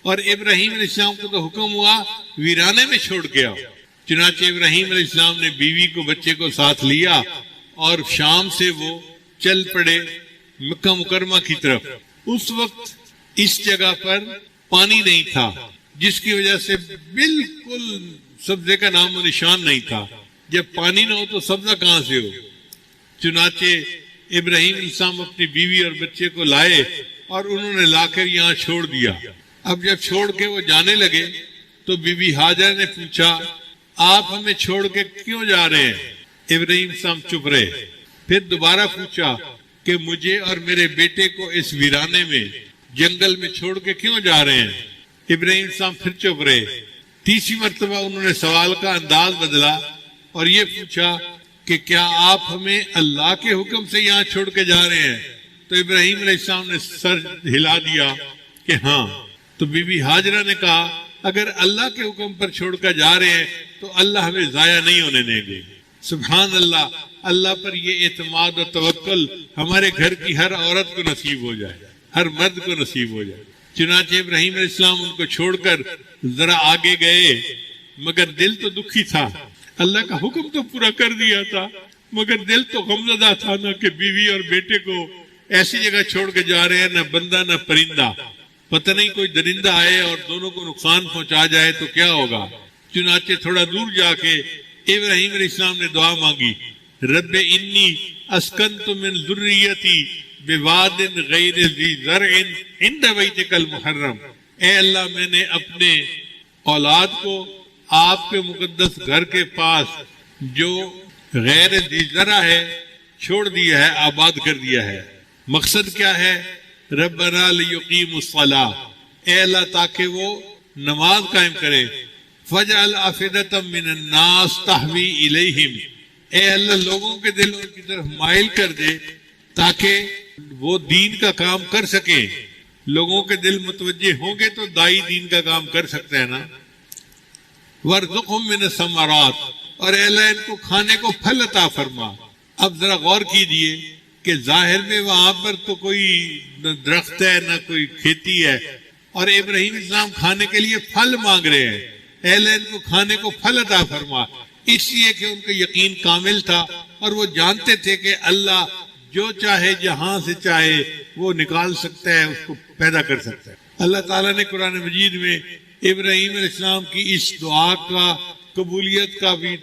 और इब्राहिम अलैहिस्सलाम को तो हुक्म हुआ वीराने में छोड़ के आओ। चुनाचे इब्राहिम अलैहिस्सलाम ने बीवी को बच्चे को साथ लिया और शाम से वो चल पड़े मक्का मुकरमा की तरफ। उस वक्त इस जगह पर पानी नहीं था, जिसकी वजह से बिल्कुल सब्जे का नाम और निशान नहीं था। जब पानी ना हो तो सब्जा कहां से हो। चुनाचे इब्राहिम अलैहिस्सलाम अपनी बीवी और बच्चे को लाए और उन्होंने लाकर यहाँ छोड़ दिया। अब जब छोड़ के वो जाने लगे तो बीबी हाजरा ने पूछा, आप हमें छोड़ के क्यों जा रहे हैं? इब्राहिम अलैहिस्सलाम चुप रहे। फिर दोबारा पूछा कि मुझे और मेरे बेटे को इस वीराने में जंगल में छोड़ के क्यों जा रहे हैं? इब्राहिम अलैहिस्सलाम फिर चुप रहे। तीसरी मर्तबा उन्होंने सवाल का अंदाज बदला और ये पूछा कि क्या आप हमें अल्लाह के हुक्म से यहाँ छोड़ के जा रहे हैं? तो इब्राहिम अलैहिस्सलाम ने सर हिला दिया कि हाँ। तो बीबी हाजरा ने कहा, अगर अल्लाह के हुक्म पर छोड़कर जा रहे हैं तो अल्लाह हमें जाया नहीं होने देंगे। सुभान अल्लाह, अल्लाह पर ये एतमाद और तवक्कुल हमारे घर की हर औरत को नसीब हो जाए, हर मर्द को नसीब हो जाए। चुनाचे इब्राहिम अलैहिस्सलाम उनको छोड़कर जरा आगे गए, मगर दिल तो दुखी था। अल्लाह का हुक्म तो पूरा कर दिया था, मगर दिल तो गमज़दा था ना कि बीवी और बेटे को ऐसी जगह छोड़ के जा रहे हैं, न बंदा न परिंदा। पता नहीं कोई दरिंदा आए और दोनों को नुकसान पहुंचा जाए तो क्या होगा। चुनाचे थोड़ा दूर जाके इब्राहिम अलैहिस्सलाम ने दुआ मांगी, रब्बे इन्नी अस्कन्तु मिन ज़ुर्रियती बिवादिन गैर ज़ी ज़रअन इंद बैतिकल मुहर्रम। ए अल्लाह, मैंने अपने औलाद को आपके मुकद्दस घर के पास जो गैर ज़ी ज़रा है छोड़ दिया है, आबाद कर दिया है। मकसद क्या है? रब्बना लियुकीमुस्सलाह, ए अल्लाह ताकि वो नमाज कायम करे। फजअल अफिदतम मिनन्नास तहवी इलैहिम, ए अल्लाह लोगों के दिल उनकी तरफ माइल कर दे ताकि वो दीन का काम कर सके। लोगों के दिल मुतवज्जे होंगे तो दाई दीन का काम कर सकते हैं ना। वर्ज़ुक़हुम मिन समरात, और अल्लाह इनको खाने को फल अता फरमा। अब जरा गौर कीजिए कि जाहिर में वहां पर तो कोई न दरख्त है न कोई खेती है, और इब्राहिम इस्लाम खाने के लिए फल मांग रहे हैं। अल्लाह इनको खाने को फल अता फरमा, इसलिए कि उनका यकीन कामिल था और वो जानते थे कि अल्लाह जो चाहे जहां से चाहे वो निकाल सकता है, उसको पैदा कर सकता है। अल्लाह ताला ने कुरान मजीद में इब्राहिम अलैहिस्सलाम की इस दुआ का कबूलियत का भी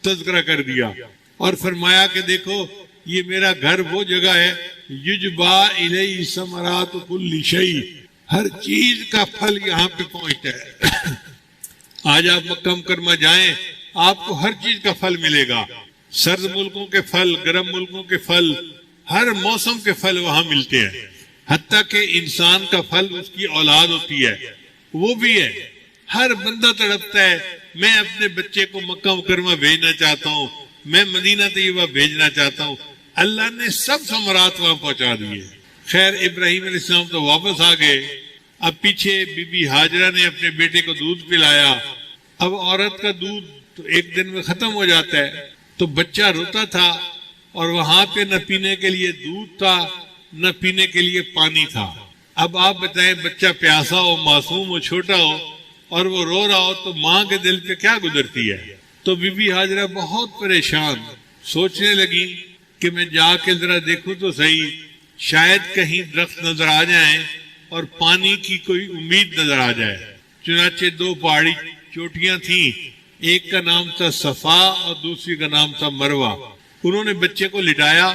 तज़किरा कर दिया और फरमाया कि देखो ये मेरा घर वो जगह है युजबा इलैहि समरात कुल्ली शै, हर चीज का फल यहाँ पे पहुंचता है। आज आप मक्का मुकर्रमा जाएं, आपको हर चीज का फल मिलेगा। सर्द मुल्कों के फल, गर्म मुल्कों के फल, हर मौसम के फल वहां मिलते हैं। हत्ता के इंसान का फल उसकी औलाद होती है, वो भी है। हर बंदा तड़पता है, मैं अपने बच्चे को मक्का मुकर्रमा भेजना चाहता हूँ, मैं मदीना तैयबा भेजना चाहता हूँ। अल्लाह ने सब समरात वहां पहुंचा दिए। खैर इब्राहिम अलैहिस्सलाम तो वापस आ गए। अब पीछे बीबी हाजरा ने अपने बेटे को दूध पिलाया। अब औरत का दूध तो एक दिन में खत्म हो जाता है, तो बच्चा रोता था और वहां पे न पीने के लिए दूध था न पीने के लिए पानी था। अब आप बताएं, बच्चा प्यासा हो, मासूम हो, छोटा हो और वो रो रहा हो तो माँ के दिल पे क्या गुजरती है। तो बीबी हाजरा बहुत परेशान, सोचने लगी कि मैं जाके जरा देखूं तो सही, शायद कहीं दरख्त नजर आ जाए और पानी की कोई उम्मीद नजर आ जाए। चुनाचे दो पहाड़ी चोटियां थी, एक का नाम था सफा और दूसरी का नाम था मरवा। उन्होंने बच्चे को लिटाया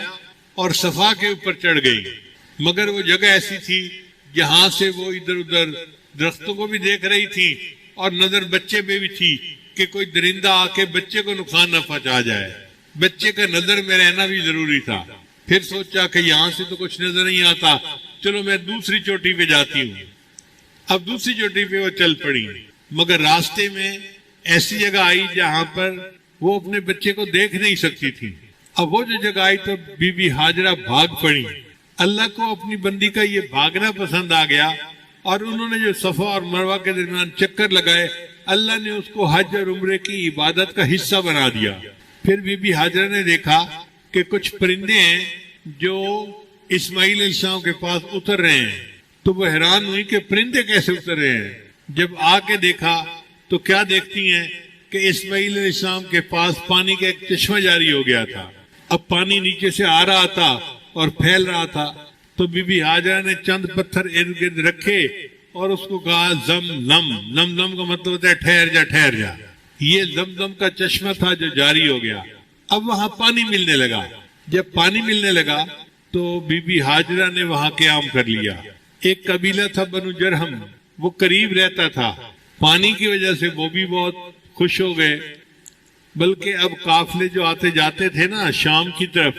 और सफा के ऊपर चढ़ गई, मगर वो जगह ऐसी थी जहां से वो इधर उधर दरख्तों को भी देख रही थी और नजर बच्चे पे भी थी कि कोई दरिंदा आके बच्चे को नुकसान न पहुंचा जाए। बच्चे का नजर में रहना भी जरूरी था। फिर सोचा कि यहाँ से तो कुछ नजर नहीं आता, चलो मैं दूसरी चोटी पे जाती हूँ। अब दूसरी चोटी पे वो चल पड़ी, मगर रास्ते में ऐसी जगह आई जहां पर वो अपने बच्चे को देख नहीं सकती थी। अब वो जो जगह आई तो बीबी हाजरा भाग पड़ी। अल्लाह को अपनी बंदी का ये भागना पसंद आ गया और उन्होंने जो सफा और मरवा के दरमियान चक्कर लगाए, अल्लाह ने उसको हज और उम्रे की इबादत का हिस्सा बना दिया। फिर बीबी हाजरा ने देखा कि कुछ परिंदे हैं जो इस्माइल अलैहिस्सलाम के पास उतर रहे हैं, तो वो हैरान हुई कि परिंदे कैसे उतर रहे हैं। जब आके देखा तो क्या देखती हैं कि इस्माइल अलैहिस्सलाम के पास पानी का एक चश्मा जारी हो गया था। अब पानी नीचे से आ रहा था और फैल रहा था, तो बीबी हाजरा ने चंद पत्थर इर्द गिर्द रखे और उसको कहा जम लम। लम लम का मतलब होता है ठहर जा ठहर जा। ये जमजम का चश्मा था जो जारी हो गया। अब वहां पानी मिलने लगा। जब पानी मिलने लगा तो बीबी हाजरा ने वहां क़याम कर लिया। एक कबीला था बनु जरहम, वो करीब रहता था। पानी की वजह से वो भी बहुत खुश हो गए। बल्कि अब काफिले जो आते जाते थे ना शाम की तरफ,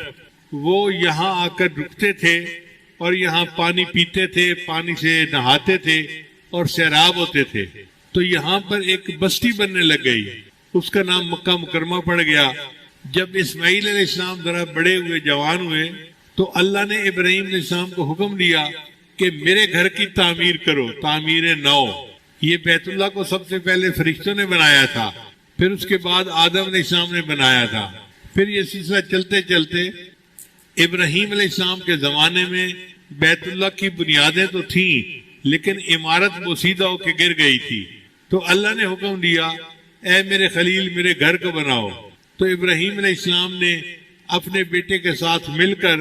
वो यहाँ आकर रुकते थे और यहाँ पानी पीते थे, पानी से नहाते थे और सैराब होते थे। तो यहाँ पर एक बस्ती बनने लग गई, उसका नाम मक्का मुकरमा पड़ गया। जब इस्माइल अलैहिस्सलाम जरा बड़े हुए, जवान हुए, तो अल्लाह ने इब्राहिम अलैहिस्सलाम को हुक्म दिया कि मेरे घर की तामीर करो, तामीर नौ। ये बैतुल्लाह को सबसे पहले फरिश्तों ने बनाया था, फिर उसके बाद आदम अलैहिस्सलाम ने बनाया था। फिर ये सिलसिला चलते चलते इब्राहिम अलैहिस्सलाम के जमाने में बैतुल्लाह की बुनियादें तो थीं, लेकिन इमारत बोसीदा होकर गिर गई थी। तो अल्लाह ने हुक्म दिया, ऐ मेरे खलील मेरे घर को बनाओ। तो इब्राहिम अलैहिस्सलाम ने अपने बेटे के साथ मिलकर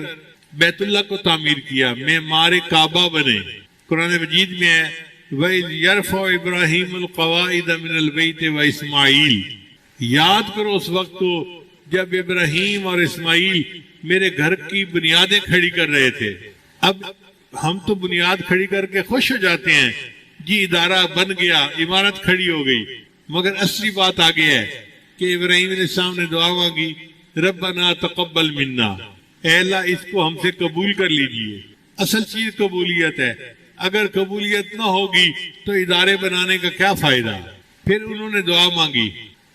बैतुल्लाह को तामीर किया, मेमार काबा बने। कुरान मजीद में है वयरफा इब्राहिमुल क़वाइद मिनल बैत व इस्माईल। याद करो उस वक्त को जब इब्राहिम और इस्माईल मेरे घर की बुनियादें खड़ी कर रहे थे। अब हम तो बुनियाद खड़ी करके खुश हो जाते हैं, जी इदारा बन गया, इमारत खड़ी हो गई, मगर असली बात आगे है कि इब्राहिम अलैहिस्सलाम ने दुआ मांगी, रब्बना तक़ब्बल मिन्ना, ऐ अल्लाह इसको हमसे कबूल कर लीजिए। असल चीज कबूलियत है, अगर कबूलियत ना होगी तो इदारे बनाने का क्या फायदा। फिर उन्होंने दुआ मांगी,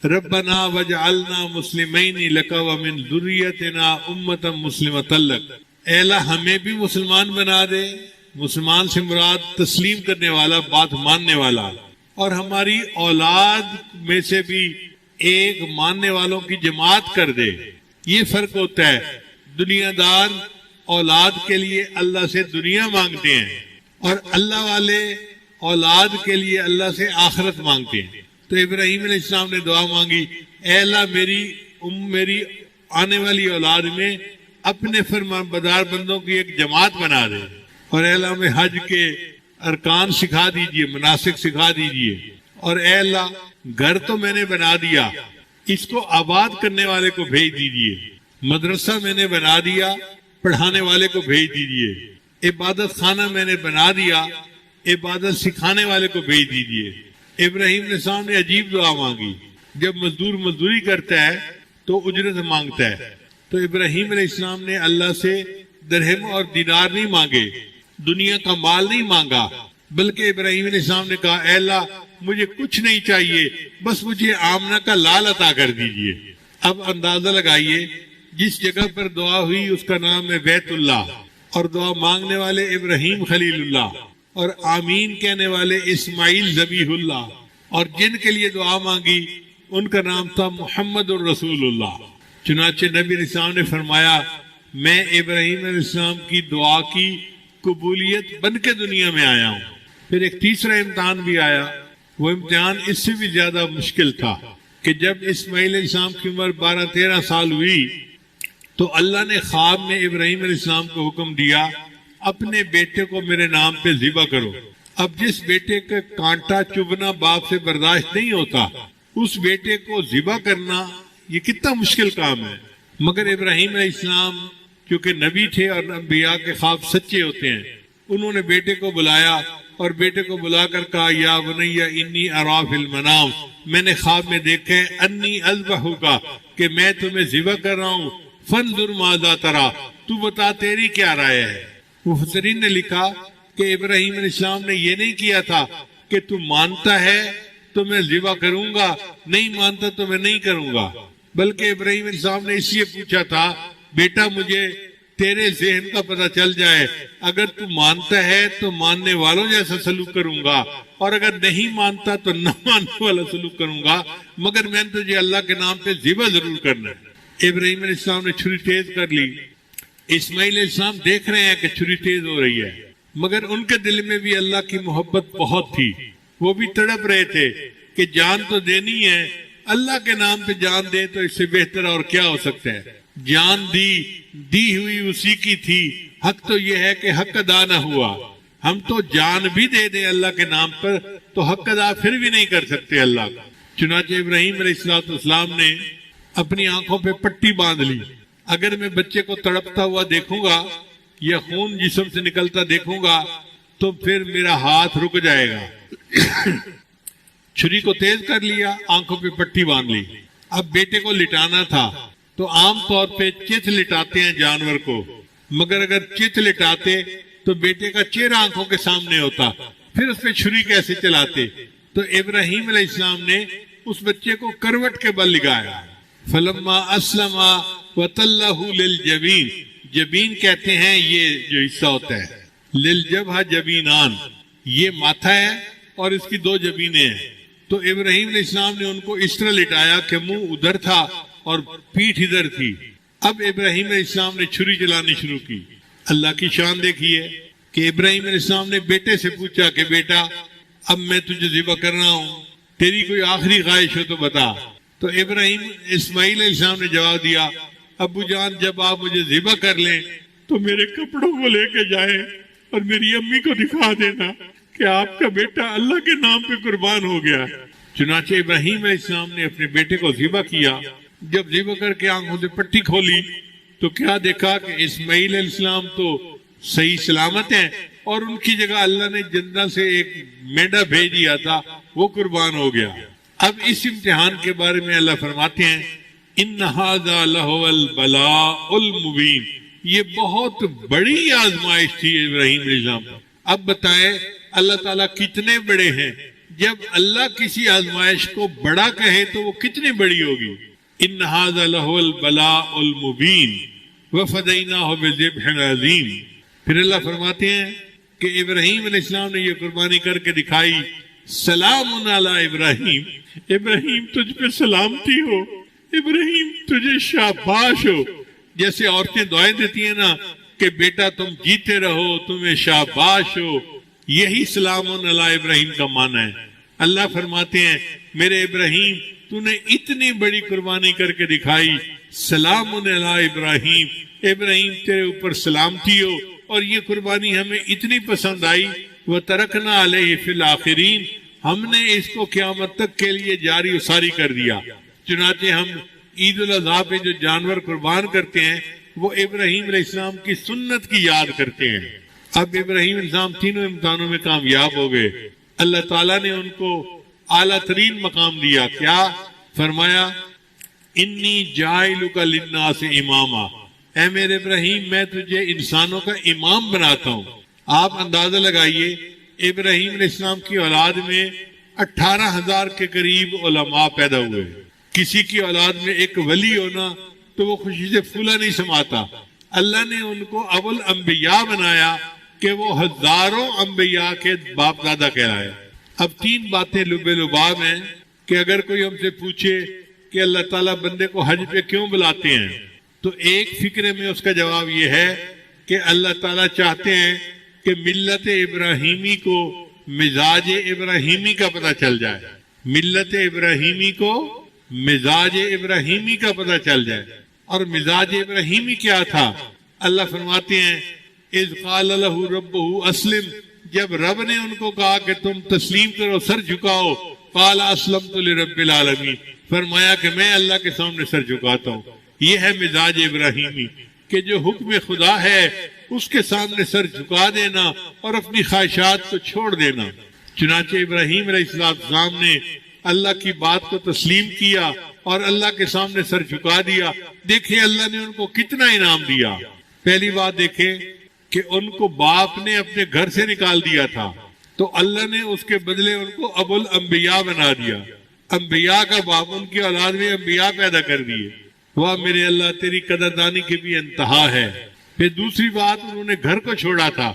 रब्बना वजअलना मुस्लिमैनि लका व मिन ज़ुर्रियतिना उम्मतन मुस्लिमतन लक। ऐ अल्लाह हमें भी मुसलमान बना दे, मुसलमान से मुराद तस्लीम करने वाला, बात मानने वाला, और हमारी औलाद में से भी एक मानने वालों की जमात कर दे। ये फर्क होता है। दुनियादार औलाद के लिए अल्लाह से दुनिया मांगते हैं और अल्लाह वाले औलाद के लिए अल्लाह से आखिरत मांगते हैं। तो इब्राहीम अलैहिस्सलाम ने दुआ मांगी, ऐ अल्लाह मेरी आने वाली औलाद में अपने फरमानबरदार बंदों की एक जमात बना दे, और ऐ अल्लाह में हज के अरकान सिखा दीजिए, मनासिक सिखा दीजिए, और ऐ अल्लाह घर तो मैंने बना दिया, इसको आबाद करने वाले को भेज दीजिए, मदरसा मैंने बना दिया, पढ़ाने वाले को भेज दीजिए, इबादत खाना मैंने बना दिया, इबादत सिखाने वाले को भेज दीजिए। इब्राहीम अलैहिस्सलाम ने अजीब दुआ मांगी। जब मजदूर मजदूरी करता है तो उजरत मांगता है, तो इब्राहीम अलैहिस्सलाम ने अल्लाह से दरहम और दिनार नहीं मांगे, दुनिया का माल नहीं मांगा, बल्कि इब्राहीम अलैहिस्सलाम ने कहा, ऐ अल्लाह मुझे कुछ नहीं चाहिए, बस मुझे आमना का लाल अता कर दीजिए। अब अंदाजा लगाइए, जिस जगह पर दुआ हुई उसका नाम है बैतुल्लाह, और दुआ मांगने वाले इब्राहीम खलीलुल्लाह, और आमीन कहने वाले इस्माइल ज़बीहुल्लाह, और जिनके लिए दुआ मांगी उनका नाम था मोहम्मद और रसूलुल्लाह। चुनाचे नबी अलैहिस्सलाम ने फरमाया, मैं इब्राहीम अलैहिस्सलाम की दुआ की कबूलियत बन के दुनिया में आया हूँ। फिर एक तीसरा इम्तिहान भी आया। वो इम्तिहान इससे भी ज्यादा मुश्किल था कि जब इस्माइल अलैहिस्सलाम की उम्र 12-13 साल हुई तो अल्लाह ने ख्वाब में इब्राहीम अलैहिस्सलाम को हुक्म दिया, अपने बेटे को मेरे नाम पे ज़िबा करो। अब जिस बेटे का कांटा चुभना बाप से बर्दाश्त नहीं होता, उस बेटे को ज़िबा करना ये कितना मुश्किल काम है। मगर इब्राहीम अलैहिस्सलाम क्योंकि नबी थे और अंबिया के ख्वाब सच्चे होते हैं, उन्होंने बेटे को बुलाया और बेटे को बुलाकर कहा, या बुनैया इन्नी अरा फिल मनाम, मैंने ख्वाब में देखा है, अन्नी अज़बहुका, कि मैं तुम्हें ज़िबा कर रहा हूँ, फंजुर माज़ा तरा, तू बता तेरी क्या राय है। मुफस्सिरीन ने लिखा कि इब्राहीम अलैहिस्सलाम ने ये नहीं किया था कि तू मानता है तो मैं ज़िबा करूंगा, नहीं मानता तो मैं नहीं करूंगा, बल्कि इब्राहीम अलैहिस्सलाम ने इसलिए पूछा था, बेटा मुझे तेरे ज़हन का पता चल जाए, अगर तू मानता है तो मानने वालों जैसा सलूक करूंगा, और अगर नहीं मानता तो न मानने वाला सलूक करूंगा, मगर मैंने तुझे अल्लाह के नाम पे ज़िबा जरूर करना है। इब्राहीम अलैहिस्सलाम ने छुरी तेज कर ली। इस्माइल अलैहिस्सलाम देख रहे हैं कि छुरी तेज हो रही है, मगर उनके दिल में भी अल्लाह की मोहब्बत बहुत थी। वो भी तड़प रहे थे कि जान तो देनी है, अल्लाह के नाम पे जान दे तो इससे बेहतर और क्या हो सकता है। जान दी हुई उसी की थी, हक तो यह है कि हक अदा न हुआ। हम तो जान भी दे दें अल्लाह के नाम पर तो हक अदा फिर भी नहीं कर सकते अल्लाह का। चुनाचे इब्राहीम अलैहिस्सलाम ने अपनी आंखों पे पट्टी बांध ली। अगर मैं बच्चे को तड़पता हुआ देखूंगा या खून जिस्म से निकलता देखूंगा तो फिर मेरा हाथ रुक जाएगा। छुरी को तेज कर लिया, आंखों पे पट्टी बांध ली। अब बेटे को लिटाना था तो आम तौर पे चित लिटाते हैं जानवर को, मगर अगर चित लिटाते तो बेटे का चेहरा आंखों के सामने होता, फिर उस पे छुरी कैसे चलाते। तो इब्राहीम अलैहिस्सलाम ने उस बच्चे को करवट के बल लगाया। फलम्मा अस्लमा वतल्लहु लिल जबीन, जबीन कहते हैं ये जो हिस्सा होता है, लिल जबहा जबीनान, ये माथा है और इसकी 2 जबीनें हैं। तो इब्राहीम अलैहिस्सलाम ने उनको इस तरह लिटाया कि मुंह उधर था और पीठ इधर थी। अब इब्राहीम अलैहिस्सलाम ने छुरी चलानी शुरू की। अल्लाह की शान देखिए कि इब्राहीम अलैहिस्सलाम ने बेटे से पूछा कि बेटा अब मैं तुझे ज़िबा कर रहा हूँ, तेरी कोई आखिरी ख्वाहिश हो तो बता। तो इब्राहीम इस्माइल अलैहिस्सलाम ने जवाब दिया, अब्बू जान जब आप मुझे ज़िबा कर लें तो मेरे कपड़ों को लेके जाए और मेरी अम्मी को दिखा देना कि आपका बेटा अल्लाह के नाम पे कुर्बान हो गया। चुनाचे इब्राहीम अलैहिस्सलाम ने अपने बेटे को ज़िबा किया। जब ज़िबा करके आंखों से पट्टी खोली तो क्या देखा कि इस्माइल अलैहिस्सलाम तो सही सलामत हैं और उनकी जगह अल्लाह ने जन्नत से एक मेंढा भेज दिया था, वो कुर्बान हो गया। अब इस इम्तिहान के बारे में अल्लाह फरमाते हैं, इन्न हाज़ा लहुवल बलाउल मुबीन, ये बहुत बड़ी आजमाइश थी इब्राहीम अलैहिस्सलाम पर। अब बताएं अल्लाह ताला कितने बड़े हैं जब अल्लाह किसी आजमाइश को बड़ा कहे तो वो कितनी बड़ी होगी। इन हाज़ा लहुल बलाउल मुबीन व फदैनाहु बिज़िब्हिन अज़ीम। फिर अल्लाह फरमाते हैं कि इब्राहीम अलैहिस्सलाम ने ये कुर्बानी करके दिखाई। सलामुन अला इब्राहीम, इब्राहीम तुझ पे सलामती हो, इब्राहीम तुझे शाबाश हो। जैसे औरतें दुआएं देती हैं ना कि बेटा तुम जीते रहो, तुम्हें शाबाश हो, यही सलामुन अला इब्राहीम का माना है। अल्लाह फरमाते हैं मेरे इब्राहीम तूने इतनी बड़ी कुर्बानी करके दिखाई, सलामुन अला इब्राहीम, इब्राहीम तेरे ऊपर सलामती हो। और ये कुर्बानी हमें इतनी पसंद आई, वह तरकना अलैहि फिल आखिरीन, हमने इसको क़यामत तक के लिए जारी उसारी कर दिया। चुनाचे हम ईद उल अज़हा पे जो जानवर कुर्बान करते हैं वो इब्राहीम अलैहिस्सलाम की सुन्नत की याद करते हैं। अब इब्राहीम अलैहिस्सलाम तीनों इम्तिहानों में कामयाब हो गए। अल्लाह ताला ने उनको आला तरीन मकाम दिया। क्या फरमाया? इन्नी जाइलुका लिन्नास इमामा, ऐ मेरे इब्राहीम मैं तुझे इंसानों का इमाम बनाता हूँ। आप अंदाजा लगाइए इब्राहीम अलैहिस्सलाम की औलाद में 18,000 के करीब उलमा पैदा हुए। किसी की औलाद में एक वली होना तो वो खुशी से फूला नहीं समाता। अल्लाह ने उनको अबुल अंबिया बनाया कि वो हजारों अंबिया के बाप दादा कहलाए। अब तीन बातें लुबे लुबाब हैं कि अगर कोई हमसे पूछे कि अल्लाह ताला बंदे को हज पे क्यों बुलाते हैं, तो एक फिक्रे में उसका जवाब ये है कि अल्लाह ताला चाहते हैं कि मिल्लत इब्राहीमी को, मिजाज इब्राहीमी का पता चल जाए। मिल्लत इब्राहीमी को मिजाज इब्राहीमी का पता चल जाए। और मिजाज इब्राहीमी क्या था? अल्लाह फरमाते हैं इज़ क़ाल लहू रब्बुहु अस्लिम, जब रब ने उनको कहा कि तुम तस्लीम करो, सर झुकाओ, क़ाल अस्लमतु लिरब्बिल आलमीन, फरमाया कि मैं अल्लाह के सामने सर झुकाता हूँ। ये है मिजाज इब्राहीमी कि जो हुक्म खुदा है उसके सामने सर झुका देना और अपनी ख्वाहिशात को छोड़ देना। चुनाचे इब्राहीम अलैहिस्सलाम ने अल्लाह की बात को तस्लीम किया और अल्लाह के सामने सर झुका दिया। देखिए अल्लाह ने उनको कितना इनाम दिया। पहली बात देखें कि उनको बाप ने अपने घर से निकाल दिया था, तो अल्लाह ने उसके बदले उनको अबुल अंबिया बना दिया। अंबिया का बाप, उनकी औलाद में अंबिया पैदा कर दिए। वाह मेरे अल्लाह, तेरी कदरदानी की भी इंतहा है। फिर दूसरी बात, उन्होंने घर को छोड़ा था,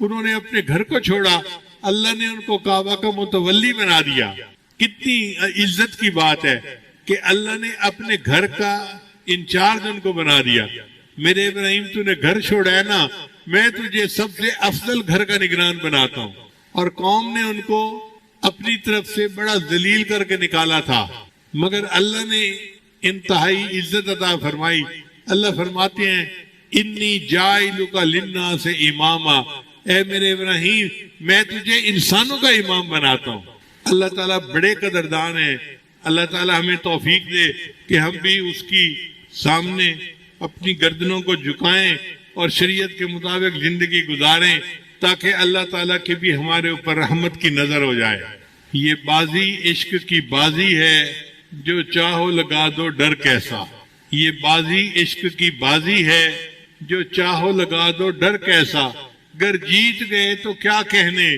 उन्होंने अपने घर को छोड़ा, अल्लाह ने उनको काबा का मुतवल्ली बना दिया। कितनी इज्जत की बात है कि अल्लाह ने अपने घर का इंचार्ज उनको बना दिया। मेरे इब्राहीम तूने घर छोड़ा है ना, मैं तुझे सबसे अफजल घर का निगरान बनाता हूँ। और कौम ने उनको अपनी तरफ से बड़ा जलील करके निकाला था, मगर अल्लाह ने इंतहाई इज्जत अता फरमाई। अल्लाह फरमाते हैं इन्नी जाइलुका लिन्नास इमामा, ऐ मेरे इब्राहीम मैं तुझे इंसानों का इमाम बनाता हूँ। अल्लाह ताला बड़े कदरदान है। अल्लाह ताला हमें तौफीक दे कि हम भी उसकी सामने अपनी गर्दनों को झुकाएं और शरीयत के मुताबिक जिंदगी गुजारें, ताकि अल्लाह ताला की भी हमारे ऊपर रहमत की नजर हो जाए। ये बाजी इश्क की बाजी है, जो चाहो लगा दो डर कैसा। ये बाजी इश्क की बाजी है, जो चाहो लगा दो डर कैसा। गर जीत गए तो क्या कहने,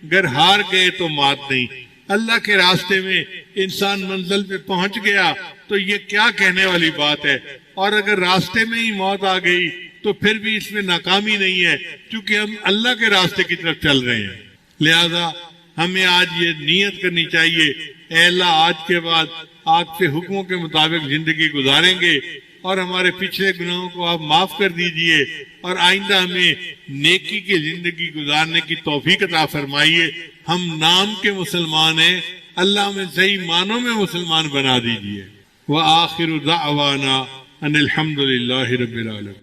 गर हार गए तो मात नहीं। अल्लाह के रास्ते में इंसान मंजिल पे पहुंच गया तो ये क्या कहने वाली बात है। और अगर रास्ते में ही मौत आ गई तो फिर भी इसमें नाकामी नहीं है, क्योंकि हम अल्लाह के रास्ते की तरफ चल रहे हैं। लिहाजा हमें आज ये नियत करनी चाहिए, ऐ अल्लाह आज के बाद आपके हुक्मों के मुताबिक जिंदगी गुजारेंगे और हमारे पिछले गुनाहों को आप माफ कर दीजिए और आइंदा हमें नेकी की जिंदगी गुजारने की तौफीक अता फरमाइए। हम नाम के मुसलमान हैं, अल्लाह हमें सही मानों में मुसलमान बना दीजिए। व आखिरु दाअवाना अनिल हम्दुलिल्लाहि रब्बिल आलमीन।